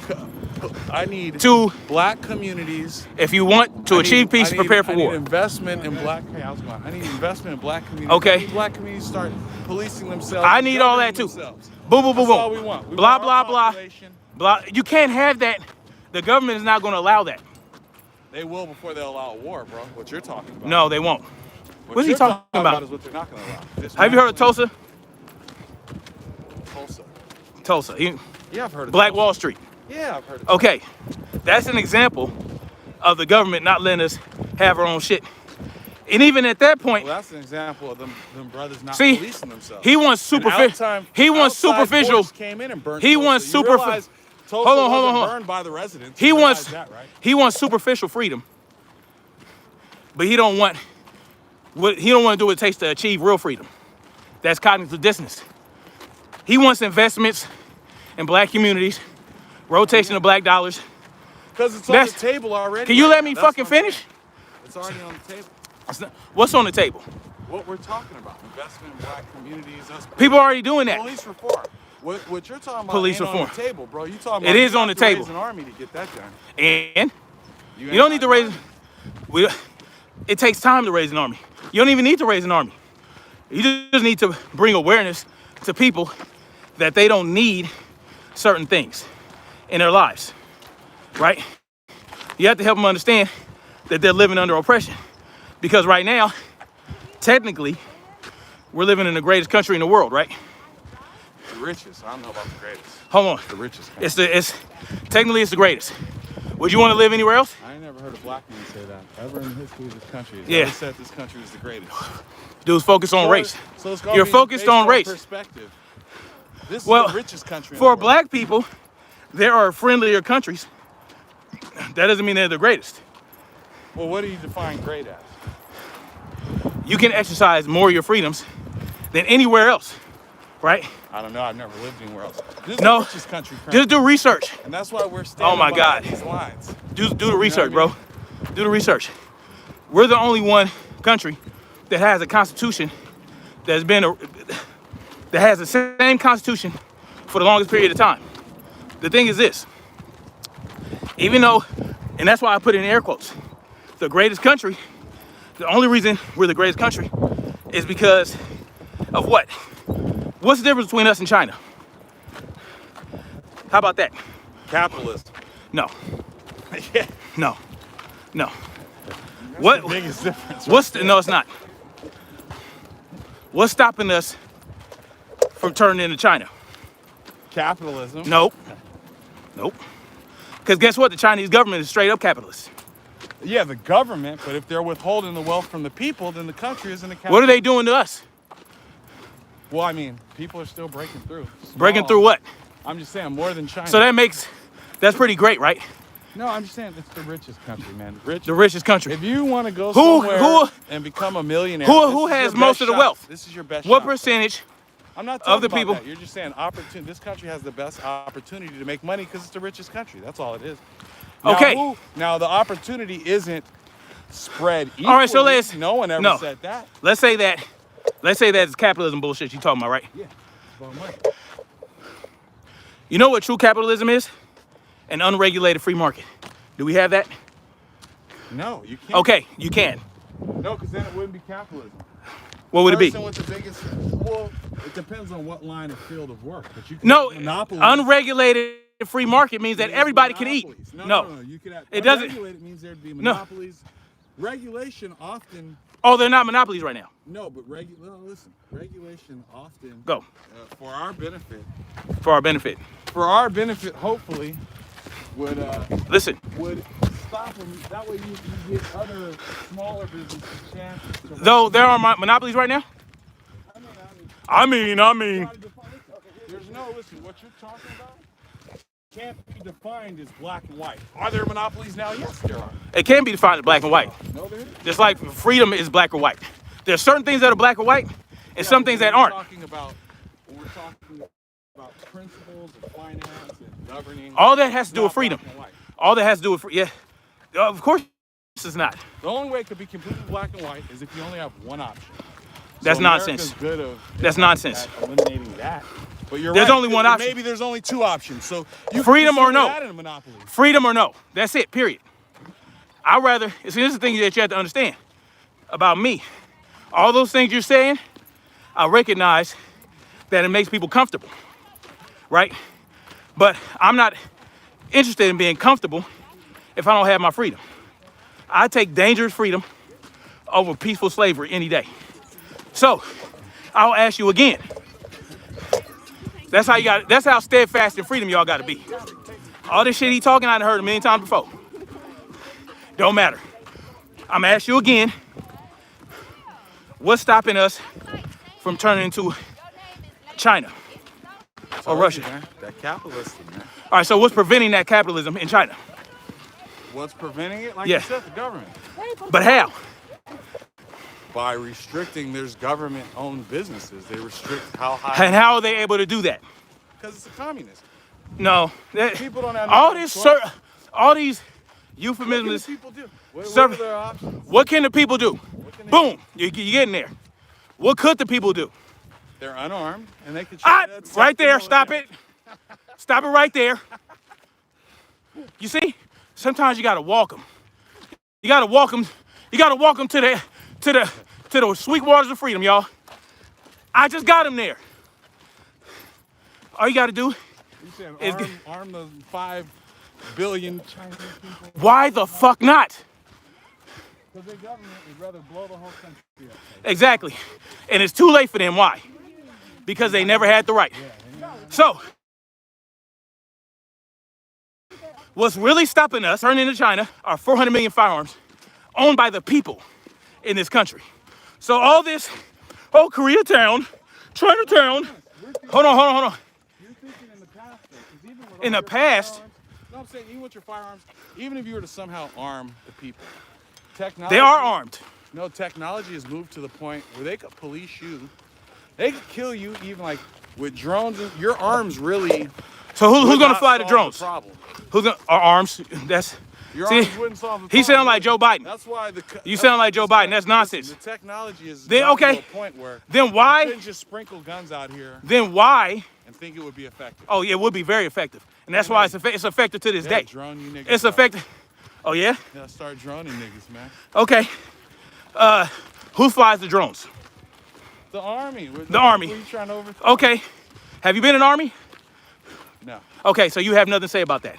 I need To- black communities. if you want to achieve peace, prepare for I need war. investment in black. Hey, how's it going? I need investment in black communities. Okay. I need black communities start policing themselves. I need all that governing too. themselves. Boom, boom, boom, That's boom. all we want. We Blah, want our blah, blah. population. Blah. You can't have that. The government is not going to allow that. They will before they allow war, bro. What you're talking about. No, they won't. What's he you're talking about? is what they're not going to allow. Have you heard of Tulsa? Tulsa? Tulsa. Yeah, I've heard of Black Tulsa. Wall Street. Yeah, I've heard of Okay, that's an example of the government not letting us have our own shit. And even at that point, Well, that's an example of them brothers not see, policing themselves. he wants superficial. He wants superficial. Came in and burned He Tulsa. wants You superficial. realize Tulsa Hold on. wasn't burned by the residents. He You realize wants. that, right? He wants superficial freedom, but he don't want. He don't want to do what it takes to achieve real freedom. That's cognitive dissonance. He wants investments in black communities, rotation of black dollars. Because it's on That's- the table already. Can you right let now. me That's fucking what I'm finish? saying. It's already on the table. What's on the table? What we're talking about, investment in black communities, us People are already doing that. police reform. What you're talking about Police ain't on reform. the table, bro. You talking It about is you on have the to table. raise an army to get that done. And You you don't need to raise. raise. It takes time to raise an army. You don't even need to raise an army. You just need to bring awareness to people that they don't need certain things in their lives, right? You have to help them understand that they're living under oppression. Because right now, technically, we're living in the greatest country in the world, right? The richest. I don't know about the greatest. Hold on. The richest. Country. It's technically it's the greatest. Would you want to live anywhere else? I ain't never heard a black man say that ever in the history of this country. Yeah. They said this country was the greatest. Dudes focus on race. So it's gonna You're be focused based on race. Perspective. This Well, is the richest country in For the world. black people, there are friendlier countries. That doesn't mean they're the greatest. Well, what do you define great as? You can exercise more of your freedoms than anywhere else, right? I don't know. I've never lived anywhere else. This is No. the richest country currently. Just do research. And that's why we're standing Oh my by God. these lines. Do the research, what I mean? bro. Do the research. We're the only one country that has a constitution that has the same constitution for the longest period of time. The thing is this, even though, and that's why I put it in air quotes, the greatest country, the only reason we're the greatest country is because of what? What's the difference between us and China? How about that? Capitalism. No, Yeah. no. What? The biggest difference. No, it's not. What's stopping us from turning into China? Capitalism. Nope. Because guess what? The Chinese government is straight up capitalist. Yeah, the government, but if they're withholding the wealth from the people, then the country isn't a capitalist. What are they doing to us? Well, I mean, people are still breaking through. Breaking Small. through what? I'm just saying more than China. So that's pretty great, right? No, I'm just saying it's the richest country, man. Rich. The richest country. If you want to go Who- somewhere who- and become a millionaire, who this is has your most best of the shot. wealth? This is your best What shot. percentage? I'm not talking of the about people- that. You're just saying opportunity. This country has the best opportunity to make money because it's the richest country. That's all it is. Now, Okay. Now the opportunity isn't spread equally. All right, so no one ever said that. Let's say that it's capitalism bullshit you're talking about, right? Yeah. Well, money. You know what true capitalism is? An unregulated free market. Do we have that? No, you can't. Okay, you can. No, because then it wouldn't be capitalism. What would it be? Person with the biggest, well, it depends on what line of field of work. But you can No, have monopolies. unregulated free market means that everybody can eat. No. You could have, it doesn't. Unregulated means there'd be monopolies. No. Regulation often. Oh, they're not monopolies right now. No, but listen. Regulation often. Go. For our benefit. For our benefit. For our benefit, hopefully, would listen. Would stop them. That way you get other smaller businesses chances. Though there are monopolies right now. I mean. There's no, listen, what you're talking about can't be defined as black and white. Are there monopolies now? Yes, there are. It can be defined as black and white. No, there isn't. Just like freedom is black or white. There's certain things that are black or white, and some things that aren't. We're talking about principles of finance and governing. All that has to do with freedom. All that has to do with yeah. Of course, it's not. The only way it could be completely black and white is if you only have one option. That's nonsense. That's nonsense. Eliminating that. But you're there's right. only one option. Maybe there's only two options. So you freedom or no. That in a monopoly. Freedom or no. That's it. Period. I'd rather. See, this is the thing that you have to understand about me. All those things you're saying, I recognize that it makes people comfortable, right? But I'm not interested in being comfortable if I don't have my freedom. I take dangerous freedom over peaceful slavery any day. So I'll ask you again. That's how steadfast in freedom y'all gotta be. All this shit he talking, I done heard a million times before. Don't matter. I'm gonna ask you again. What's stopping us from turning into China or Russia? Man. That capitalism, man. All right, so what's preventing that capitalism in China? What's preventing it? Like you said, the government. But how? By restricting, there's government-owned businesses. They restrict how high. And how are they able to do that? Because it's a communist. No. People don't have all these euphemisms. What can the people do? What are their options? What can the people do? Boom, you get in there. What could the people do? They're unarmed, and they could. Right there, stop it. Stop it right there. You see? Sometimes you gotta walk them. You gotta walk them to the sweet waters of freedom, y'all. I just got them there. All you gotta do is arm the 5 billion Chinese people. Why the fuck not? Because their government would rather blow the whole country up. Exactly. And it's too late for them. Why? Because they never had the right. So, what's really stopping us turning into China are 400 million firearms owned by the people in this country. So all this, Koreatown, Chinatown, hold on. You're thinking in the past, though, 'cause even with in the past, no, I'm saying even with your firearms, even if you were to somehow arm the people, technology. they are armed. No, technology has moved to the point where they could police you. They could kill you even like with drones. Your arms really. So who's gonna fly the drones? The problem. Who's gonna our arms? That's. Your see, arms wouldn't solve the problem. He sound like Joe Biden. That's why you sound like Joe Biden. That's nonsense. The technology is then okay. To a point where then why? You couldn't just sprinkle guns out here. Then why? And think it would be effective. Oh yeah, it would be very effective, and that's why it's effective to this day. Drone you niggas. It's effective. Oh yeah. Yeah, start droning niggas, man. Okay. Who flies the drones? The army. The army. Who are you trying to overthrow? Okay. Have you been in the army? No. Okay, so you have nothing to say about that.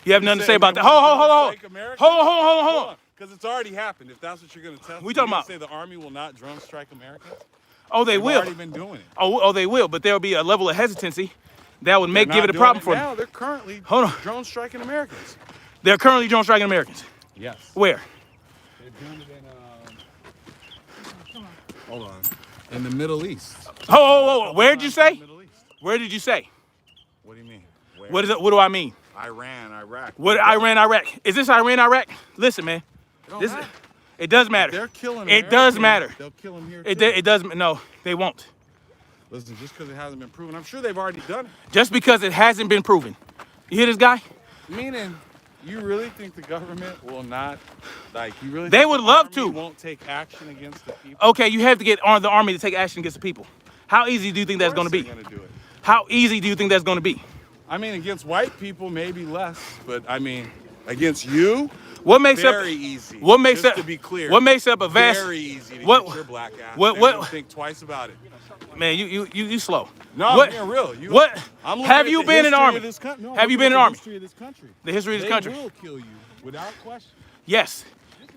You have nothing to say about that. Hold on. Because it's already happened. If that's what you're going to tell me. We talking about? Say the army will not drone strike Americans? Oh, they will. They've already been doing it. Oh, they will. But there will be a level of hesitancy that would give it a problem for them. Now they're currently drone striking Americans. They're currently drone striking Americans. Yes. Where? They're doing it in. Hold on. In the Middle East. Oh, where did you say? Where did you say? What do you mean? Where? What is it? What do I mean? Iran, Iraq. What Iran, Iraq? Is this Iran, Iraq? Listen, man. It does matter. They're killing Americans. It does matter. They'll kill them here. It does. No, they won't. Listen, just because it hasn't been proven, I'm sure they've already done it. Just because it hasn't been proven. You hear this guy? Meaning, you really think the government will not, you really? They would love to. Won't take action against the people. Okay, you have to get the army to take action against the people. How easy do you think that's going to be? Gonna do it. How easy do you think that's going to be? I mean, against white people, maybe less, but I mean, Against you? What makes very up? easy. What makes Just up? to be clear. What makes up a vast? Very easy to what? get your black ass. What? They What? don't think twice about it. Man, you slow. No, what, I'm being real. What? I'm Have you been in the army? No, have you been in the army? The history of this country. The history of this country. They will kill you without question. Yes,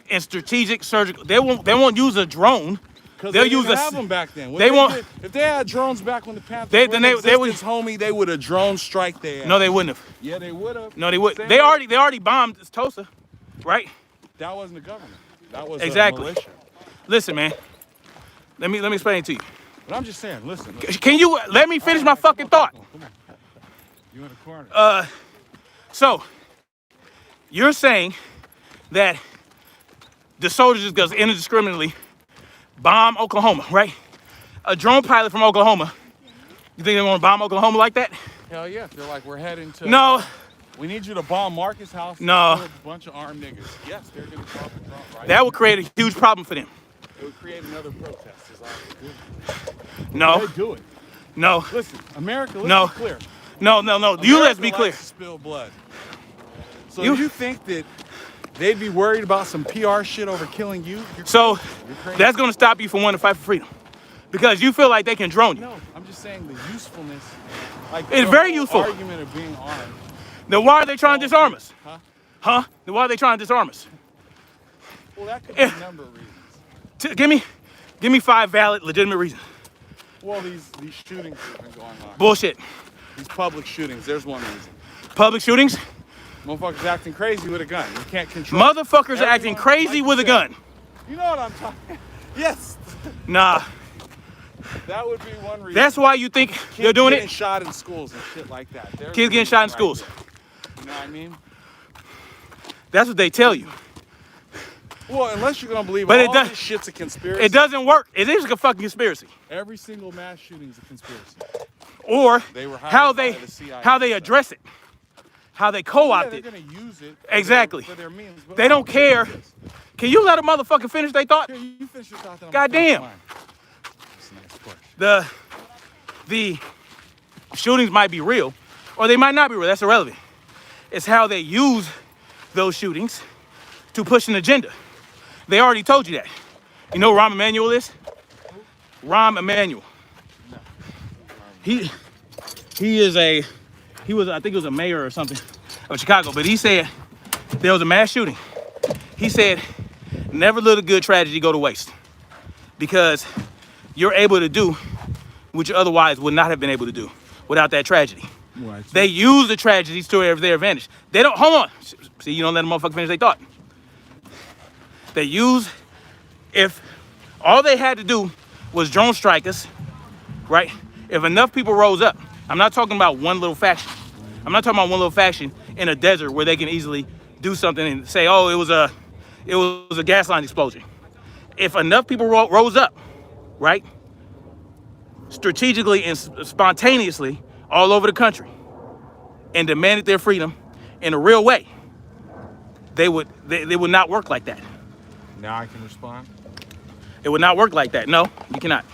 in strategic surgical. They won't use a drone. They'll use have them back then. They won't. If they had drones back when the Panthers they would. Homie, they would have drone strike their ass. No, they wouldn't have. Yeah, they would have. No, they would. They already bombed Tulsa, right? That wasn't the government. That was exactly. The militia. Listen, man. Let me explain it to you. But I'm just saying, listen. Can you let me finish my fucking thought? Come on. You in the corner. So you're saying that the soldiers just goes indiscriminately bomb Oklahoma, right? A drone pilot from Oklahoma. You think they're gonna bomb Oklahoma like that? Hell yeah. They're like, we're heading to. No. We need you to bomb Marcus' house. No. With a bunch of armed niggas. Yes, they're gonna drop the drone, right? That would create a huge problem for them. It would create another protest. Is all they do. No. They do it. No. Listen, America, let's be clear. No. America You let's be clear. likes to spill blood. So you think that they'd be worried about some PR shit over killing you? So that's gonna stop you from wanting to fight for freedom. Because you feel like they can drone you. No, I'm just saying the usefulness. Like it's very useful. The argument of being armed. Then why are they trying to disarm us? Huh? Then why are they trying to disarm us? Well, that could be a number of reasons. Give me 5 valid, legitimate reasons. Well, these shootings that have been going on. Bullshit. These public shootings, there's one reason. Public shootings? Motherfuckers acting crazy with a gun. You can't control. Motherfuckers are acting crazy with a gun. You know what I'm talking. Yes. Nah. That would be one reason. That's why you think Kids they're doing getting it? shot in schools and shit like that. Kids getting shot in schools. You know what I mean? That's what they tell you. Well, unless you're gonna believe but all this shit's a conspiracy. It doesn't work. It is a fucking conspiracy. Every single mass shooting is a conspiracy. Or how the they address it. How they co-opt it. They're gonna use it exactly. for their means. But they don't care. Can you let a motherfucker finish their thought? Here, you finish your thought. Goddamn. The shootings might be real, or they might not be real. That's irrelevant. It's how they use those shootings to push an agenda. They already told you that. You know who Rahm Emanuel is? Rahm Emanuel. He was I think he was a mayor or something of Chicago, but he said there was a mass shooting. He said, never let a good tragedy go to waste, because you're able to do what you otherwise would not have been able to do without that tragedy. Right. They use the tragedies to their advantage. They don't, hold on. See, you don't let a motherfucker finish their thought. They use, if all they had to do was drone strike us, right? If enough people rose up, I'm not talking about one little faction. I'm not talking about one little faction in a desert where they can easily do something and say, oh, it was a gas line explosion. If enough people rose up, right? Strategically and spontaneously all over the country and demanded their freedom in a real way, they would not work like that. Now I can respond. It would not work like that. No, you cannot.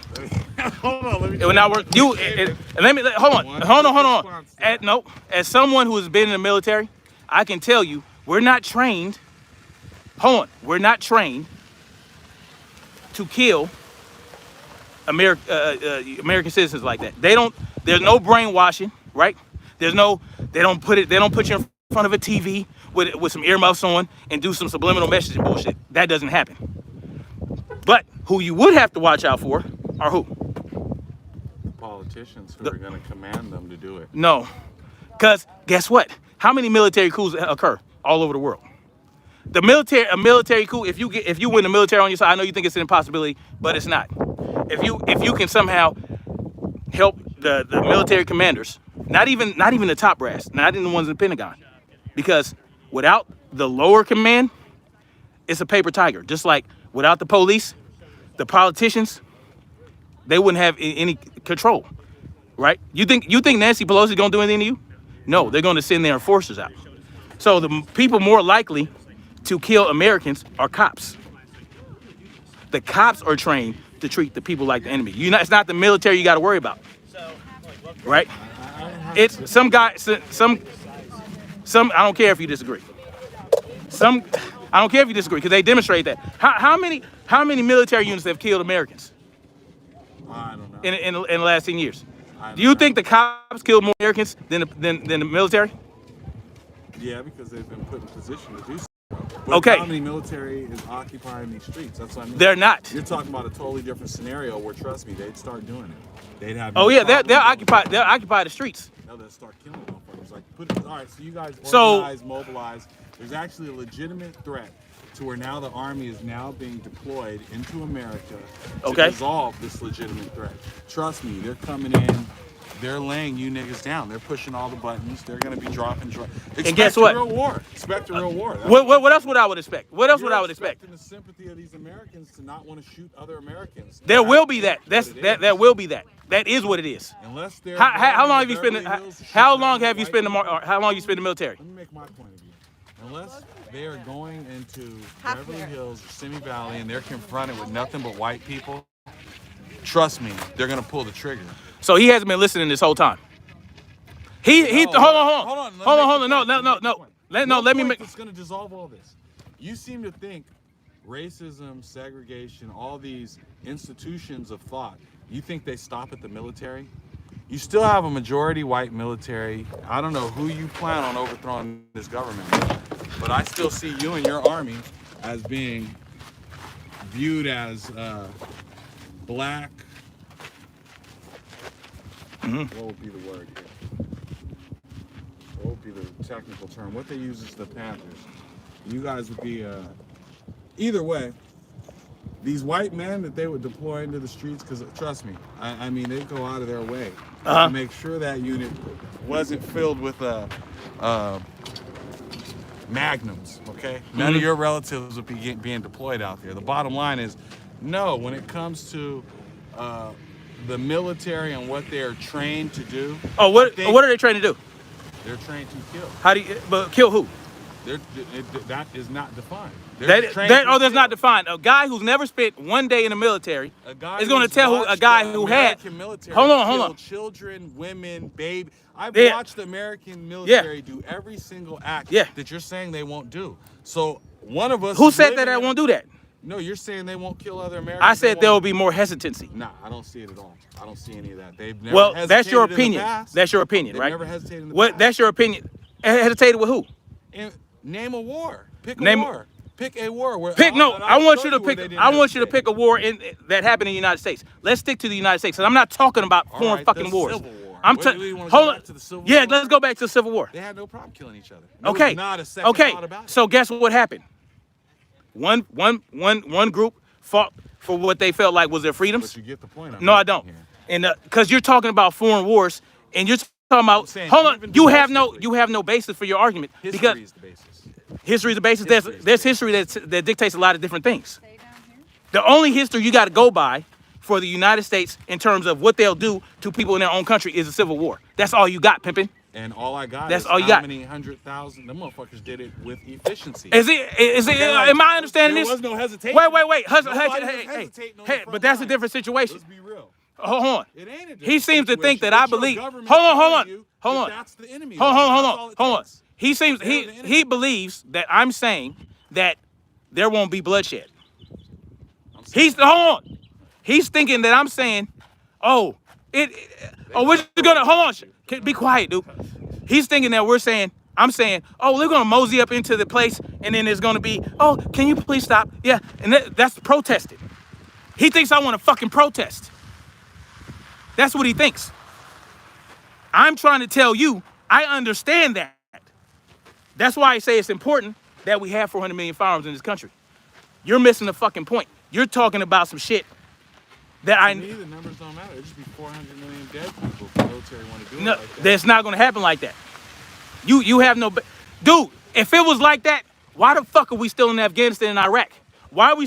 Hold on, let me. It would not work. Hold on. As someone who has been in the military, I can tell you, we're not trained. Hold on, we're not trained to kill American citizens like that. There's no brainwashing, right? They don't put you in front of a TV with some earmuffs on and do some subliminal messaging bullshit. That doesn't happen. But who you would have to watch out for are who? Politicians who are going to command them to do it. No, because guess what? How many military coups occur all over the world? A military coup. If you win the military on your side, I know you think it's an impossibility, but it's not. If you can somehow help the military commanders, not even the top brass, not even the ones in the Pentagon, because without the lower command, it's a paper tiger. Just like without the police, the politicians, they wouldn't have any control, right? You think Nancy Pelosi is gonna do anything to you? No, they're gonna send their enforcers out. So the people more likely to kill Americans are cops. The cops are trained to treat the people like the enemy. It's not the military you got to worry about, right? It's some guy, some. I don't care if you disagree. Some, I don't care if you disagree, because they demonstrate that. How many military units have killed Americans I don't know. in the last 10 years? Do you think the cops killed more Americans than the military? Yeah, because they've been put in position to do so. But Okay. how many military is occupying these streets? That's what I mean. They're not. You're talking about a totally different scenario where, trust me, they'd start doing it. They'd have. Oh no yeah, problem they'll doing occupy. it. They'll occupy the streets. No, they'll start killing motherfuckers. Like, put it. All right, so you guys So- organize, mobilize. There's actually a legitimate threat to where now the army is now being deployed into America to Okay. resolve this legitimate threat. Trust me, they're coming in. They're laying you niggas down. They're pushing all the buttons. They're gonna be dropping. And guess what? A real war. Expect a real war. That's What else would I would expect? What else would I You're would expect? expecting the sympathy of these Americans to not want to shoot other Americans. There will be that. That's what it is. There will be that. That is what it is. Unless they're How long have you Beverly spent? Hills to shoot How long down have you white spent people. how long you spent in the military? Let me make my point of view. Unless they are going into Beverly Hills or Simi Valley and they're confronted with nothing but white people, trust me, they're gonna pull the trigger. So he hasn't been listening this whole time. He No, hold on. No, Let me make. It's gonna dissolve all this. You seem to think racism, segregation, all these institutions of thought, you think they stop at the military? You still have a majority white military. I don't know who you plan on overthrowing this government with, but I still see you and your army as being viewed as black. What would be the word here? What would be the technical term? What they use is the Panthers. You guys would be, either way, these white men that they would deploy into the streets, because trust me, I mean, they go out of their way to make sure that unit wasn't filled with magnums, okay? None of your relatives would be being deployed out there. The bottom line is, no, when it comes to the military and what they're trained to do. Oh, what are they trying to do? They're trained to kill. How do you? But kill who? That is not defined. That's not defined. A guy who's never spent one day in the military is going to tell a guy who had. Hold on. Children, women, baby. I've Yeah. watched the American military do every single act that you're saying they won't do. So one of us. Who said that I won't do that? No, you're saying they won't kill other Americans. I said there will be more hesitancy. Nah, I don't see it at all. I don't see any of that. They've never Well, hesitated that's your in the opinion. past. That's your opinion, They've right? never hesitated in the What? past. That's your opinion. Hesitated with who? And name a war. Pick a Name- war. Pick a war. Where, Pick no. and I I'll want show you to where pick. they didn't I want you to hesitate. pick a war that happened in the United States. Let's stick to the United States. 'Cause I'm not talking about All foreign right, fucking the wars. Civil War. I'm Wait, we wanna go hold on. back to the Civil Yeah, War? let's go back to the Civil War. They had no problem killing each other. There Okay. was not a second Okay. thought about it. So guess what happened? One group fought for what they felt like was their freedoms. But you get the point. I'm No, I making don't. here. And because you're talking about foreign wars, and you're talking about. saying Hold on. even You have no domestically. basis for your argument because History is the basis. history is the basis. History is the There's history that dictates a lot of different things. Stay down here. The only history you got to go by for the United States in terms of what they'll do to people in their own country is a civil war. That's all you got, pimpin'. And all I got That's is all you how got. many 100,000. The motherfuckers did it with efficiency. Is it? They're like, Am I understanding there this? was no hesitation. Wait. Nobody was Hey, hesitating on hey, the front but that's a lines. different situation. Let's be real. Hold on. It ain't a different He seems to think situation. that I It's your believe. government Hold on. telling you that That's the enemy. That's all it Hold on. takes. He seems They're the enemy. he believes that I'm saying that there won't be bloodshed. I'm saying- Hold on. He's thinking that I'm saying, we're just gonna hold on. Be quiet, dude. He's thinking that I'm saying, we're gonna mosey up into the place, and then there's gonna be, can you please stop? Yeah, and that's protested. He thinks I want to fucking protest. That's what he thinks. I'm trying to tell you, I understand that. That's why I say it's important that we have 400 million firearms in this country. You're missing the fucking point. You're talking about some shit that To me, the numbers don't matter. It'd just be 400 million dead people if the military want to do it no, like that. that's not gonna happen like that. You have no, dude. If it was like that, why the fuck are we still in Afghanistan and Iraq? Why are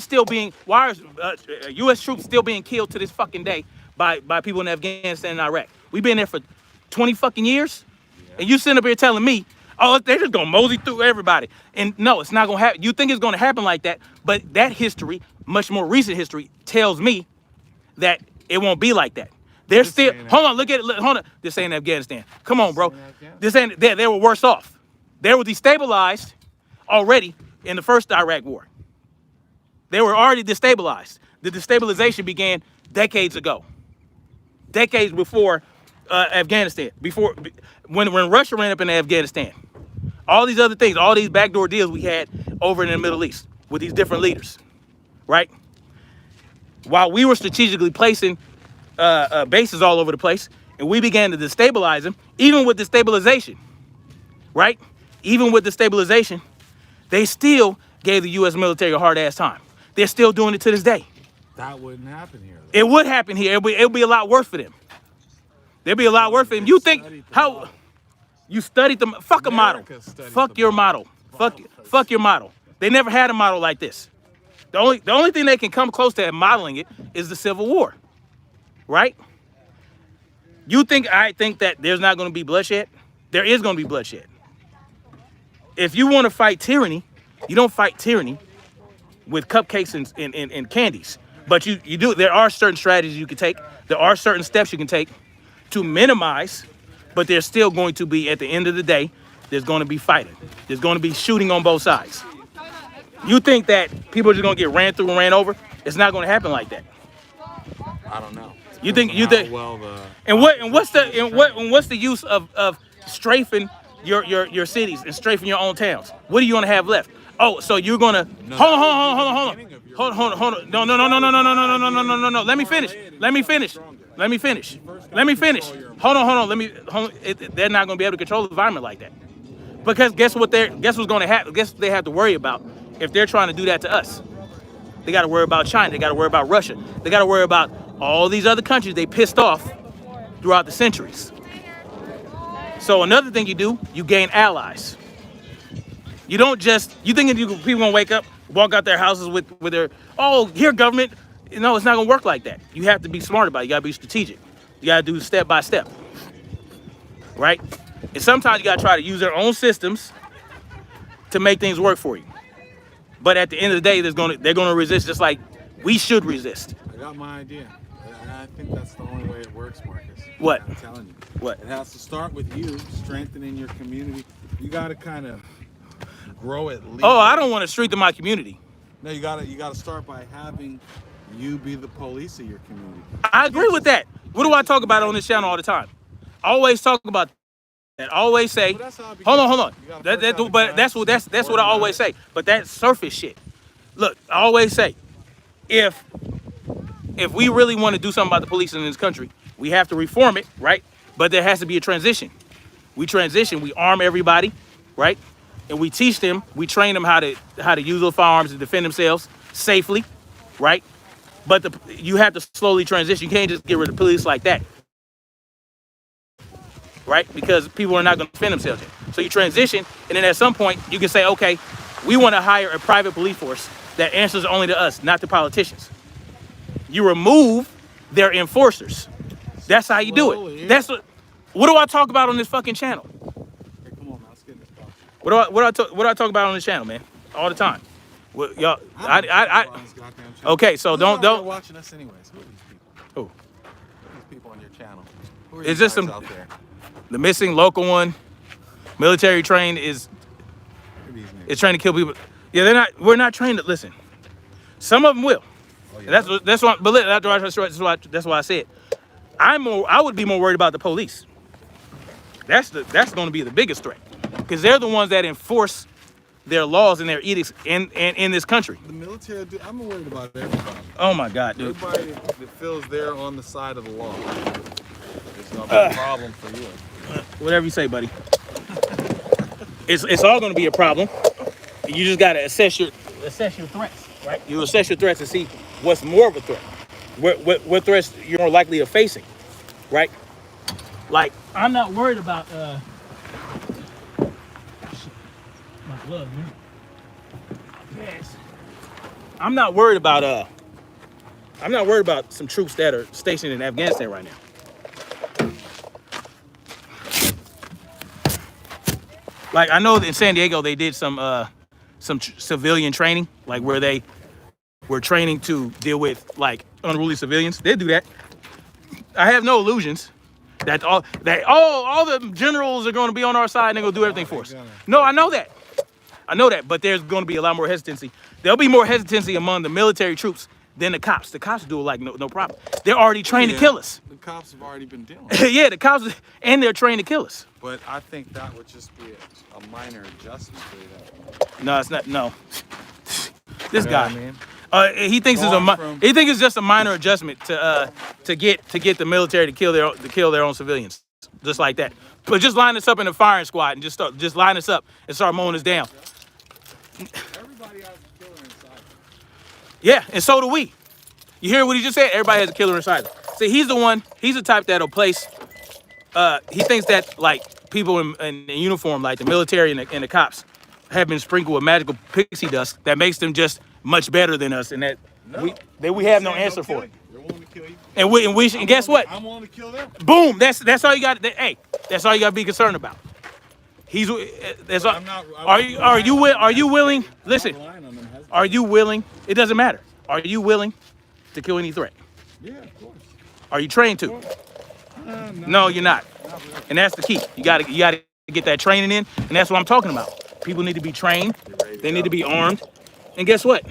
U.S. troops still being killed to this fucking day by people in Afghanistan and Iraq? We've been there for 20 fucking years, and you sitting up here telling me, they're just gonna mosey through everybody. And no, it's not gonna happen. You think it's gonna happen like that, but that history, much more recent history, tells me that it won't be like that. They're This still, ain't hold on, hold on. This ain't Afghanistan. Come on, bro. ain't Afghanistan. This ain't, they were worse off. They were destabilized already in the first Iraq war. They were already destabilized. The destabilization began decades ago, decades before Afghanistan, when Russia ran up into Afghanistan. All these other things, all these backdoor deals we had over in the Middle East with these different leaders, right? While we were strategically placing bases all over the place, and we began to destabilize them, even with destabilization, right? Even with destabilization, they still gave the U.S. military a hard-ass time. They're still doing it to this day. That wouldn't happen here, though. It would happen here. It'll be a lot worse for them. There'll be a lot worse for them. You think how you studied them? Fuck a model. Fuck your model. Fuck your model. They never had a model like this. The only thing they can come close to modeling it is the Civil War, right? I think that there's not going to be bloodshed? There is going to be bloodshed. If you want to fight tyranny, you don't fight tyranny with cupcakes and candies. But you do. There are certain strategies you can take. There are certain steps you can take to minimize, but there's still going to be, at the end of the day, there's going to be fighting. There's going to be shooting on both sides. You think that people are just going to get ran through and ran over? It's not going to happen like that. I don't know. You think? Well, what's the use of strafing your cities and strafing your own towns? What are you going to have left? Oh, so you're going to hold on. No. Let me finish. Hold on. They're not going to be able to control the environment like that. Because guess what's going to happen? Guess what they have to worry about if they're trying to do that to us? They got to worry about China. They got to worry about Russia. They got to worry about all these other countries they pissed off throughout the centuries. So another thing you do, you gain allies. You don't just, you think people gonna wake up, walk out their houses with their, oh, here government. No, it's not gonna work like that. You have to be smart about it. You gotta be strategic. You gotta do step by step, right? And sometimes you gotta try to use their own systems to make things work for you. But at the end of the day, they're gonna resist just like we should resist. I got my idea. And I think that's the only way it works, Marcus. What? I'm telling you. What? It has to start with you, strengthening your community. You gotta kind of grow it. Oh, I don't want to strengthen my community. No, you gotta start by having you be the police of your community. I agree with that. What do I talk about on this channel all the time? I always talk about that. I always say, hold on. That's what I always say. But that's surface shit. Look, I always say, if we really want to do something about the police in this country, we have to reform it, right? But there has to be a transition. We arm everybody, right? And we teach them, we train them how to use those firearms to defend themselves safely, right? But you have to slowly transition. You can't just get rid of police like that, right? Because people are not going to defend themselves yet. So you transition, and then at some point, you can say, okay, we want to hire a private police force that answers only to us, not to politicians. You remove their enforcers. That's how you do it. That's what do I talk about on this fucking channel? Hey, come on, man, let's get in this car. What do I talk about on this channel, man? All the time. Well, y'all, okay, so don't. Watching us anyways. Who are these people? Who? These people on your channel. Who are Is you this guys some out there? the missing local one? Military trained is trained to kill people. Yeah, they're not. We're not trained to listen. Some of them will. Oh, yeah. That's why. But that's why I said I would be more worried about the police. That's going to be the biggest threat because they're the ones that enforce their laws and their edicts in this country. The military, dude, I'm worried about everybody. Oh my God, dude. Everybody that feels they're on the side of the law. It's gonna be a problem for you. Whatever you say, buddy. It's all going to be a problem. You just got to assess your threats, right? You assess your threats and see what's more of a threat. What threats you're more likely of facing, right? Like, I'm not worried about my glove, man. Yes. I'm not worried about some troops that are stationed in Afghanistan right now. Like, I know that in San Diego they did some civilian training, like where they were training to deal with like unruly civilians. They do that. I have no illusions that all the generals are going to be on our side and they're going to do everything for us. No, I know that. I know that, but there's going to be a lot more hesitancy. There'll be more hesitancy among the military troops than the cops. The cops do it like no problem. They're already trained to kill us. The cops have already been dealing. Yeah, the cops, and they're trained to kill us. But I think that would just be a minor adjustment to that. No, it's not. No, this You know guy. what I mean? He thinks he thinks it's just a minor adjustment to get the military to kill their own civilians, just like that. But just line us up in a firing squad and just line us up and start mowing us down. Everybody has a killer inside. Yeah, and so do we. You hear what he just said? Everybody has a killer inside them. See, he's the type that'll place. He thinks that like people in uniform, like the military and the cops, have been sprinkled with magical pixie dust that makes them just much better than us, and that we have no answer for it. They're willing to kill you. And guess what? I'm willing to kill them. Boom. That's all you got. Hey, that's all you got to be concerned about. That's all. Are you willing? Listen. Are you willing? It doesn't matter. Are you willing to kill any threat? Yeah, of course. Are you trained to? No, you're not. And that's the key. You gotta get that training in, and that's what I'm talking about. People need to be trained. They need to be armed. And guess what?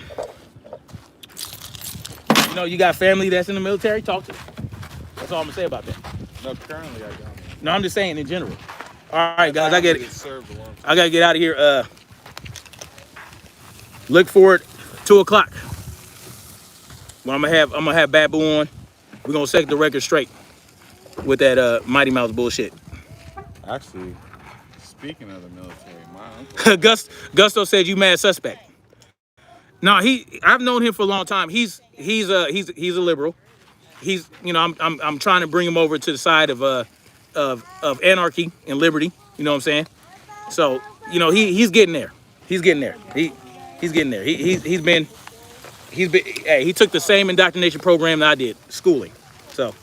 You know, you got family that's in the military. Talk to them. That's all I'm gonna say about that. No, currently I don't. No, I'm just saying in general. All right, guys, I get it. Served a long time. I gotta get out of here. Look for it 2 o'clock. Well, I'm gonna have Babu on. We're gonna set the record straight with that Mighty Mouse bullshit. Actually, speaking of the military, my uncle. Gusto said you mad suspect. No, I've known him for a long time. He's a liberal. He's, you know, I'm trying to bring him over to the side of anarchy and liberty. You know what I'm saying? So, you know, he's getting there. He's getting there. He's getting there. He's been hey, he took the same indoctrination program that I did, schooling. So,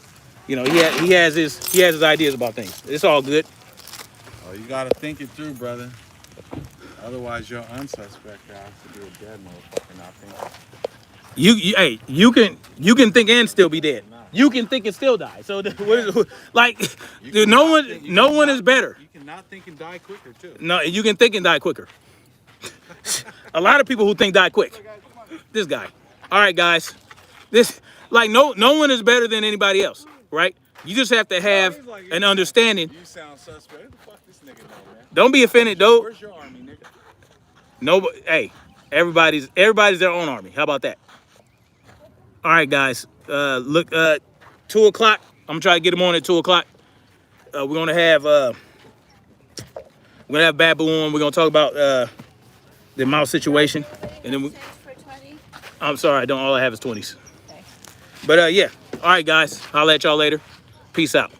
you know, he has his ideas about things. It's all good. Oh, you gotta think it through, brother. Otherwise, you're unsuspect. I have to be a dead motherfucker not thinking. You can think and still be dead. You can think and still die. So no one is better. You can not think and die quicker too. No, you can think and die quicker. A lot of people who think die quick. This guy. All right, guys. No one is better than anybody else, right? You just have to have an understanding. You sound suspect. What the fuck this nigga know, man? Don't be offended, though. Where's your army, nigga? Nobody. Hey, everybody's their own army. How about that? All right, guys. 2 o'clock. I'm gonna try to get him on at 2 o'clock. We're gonna have Babu on. We're gonna talk about the mouse situation, and then I'm sorry, all I have is 20s. Okay. But yeah. All right, guys. I'll let y'all later. Peace out.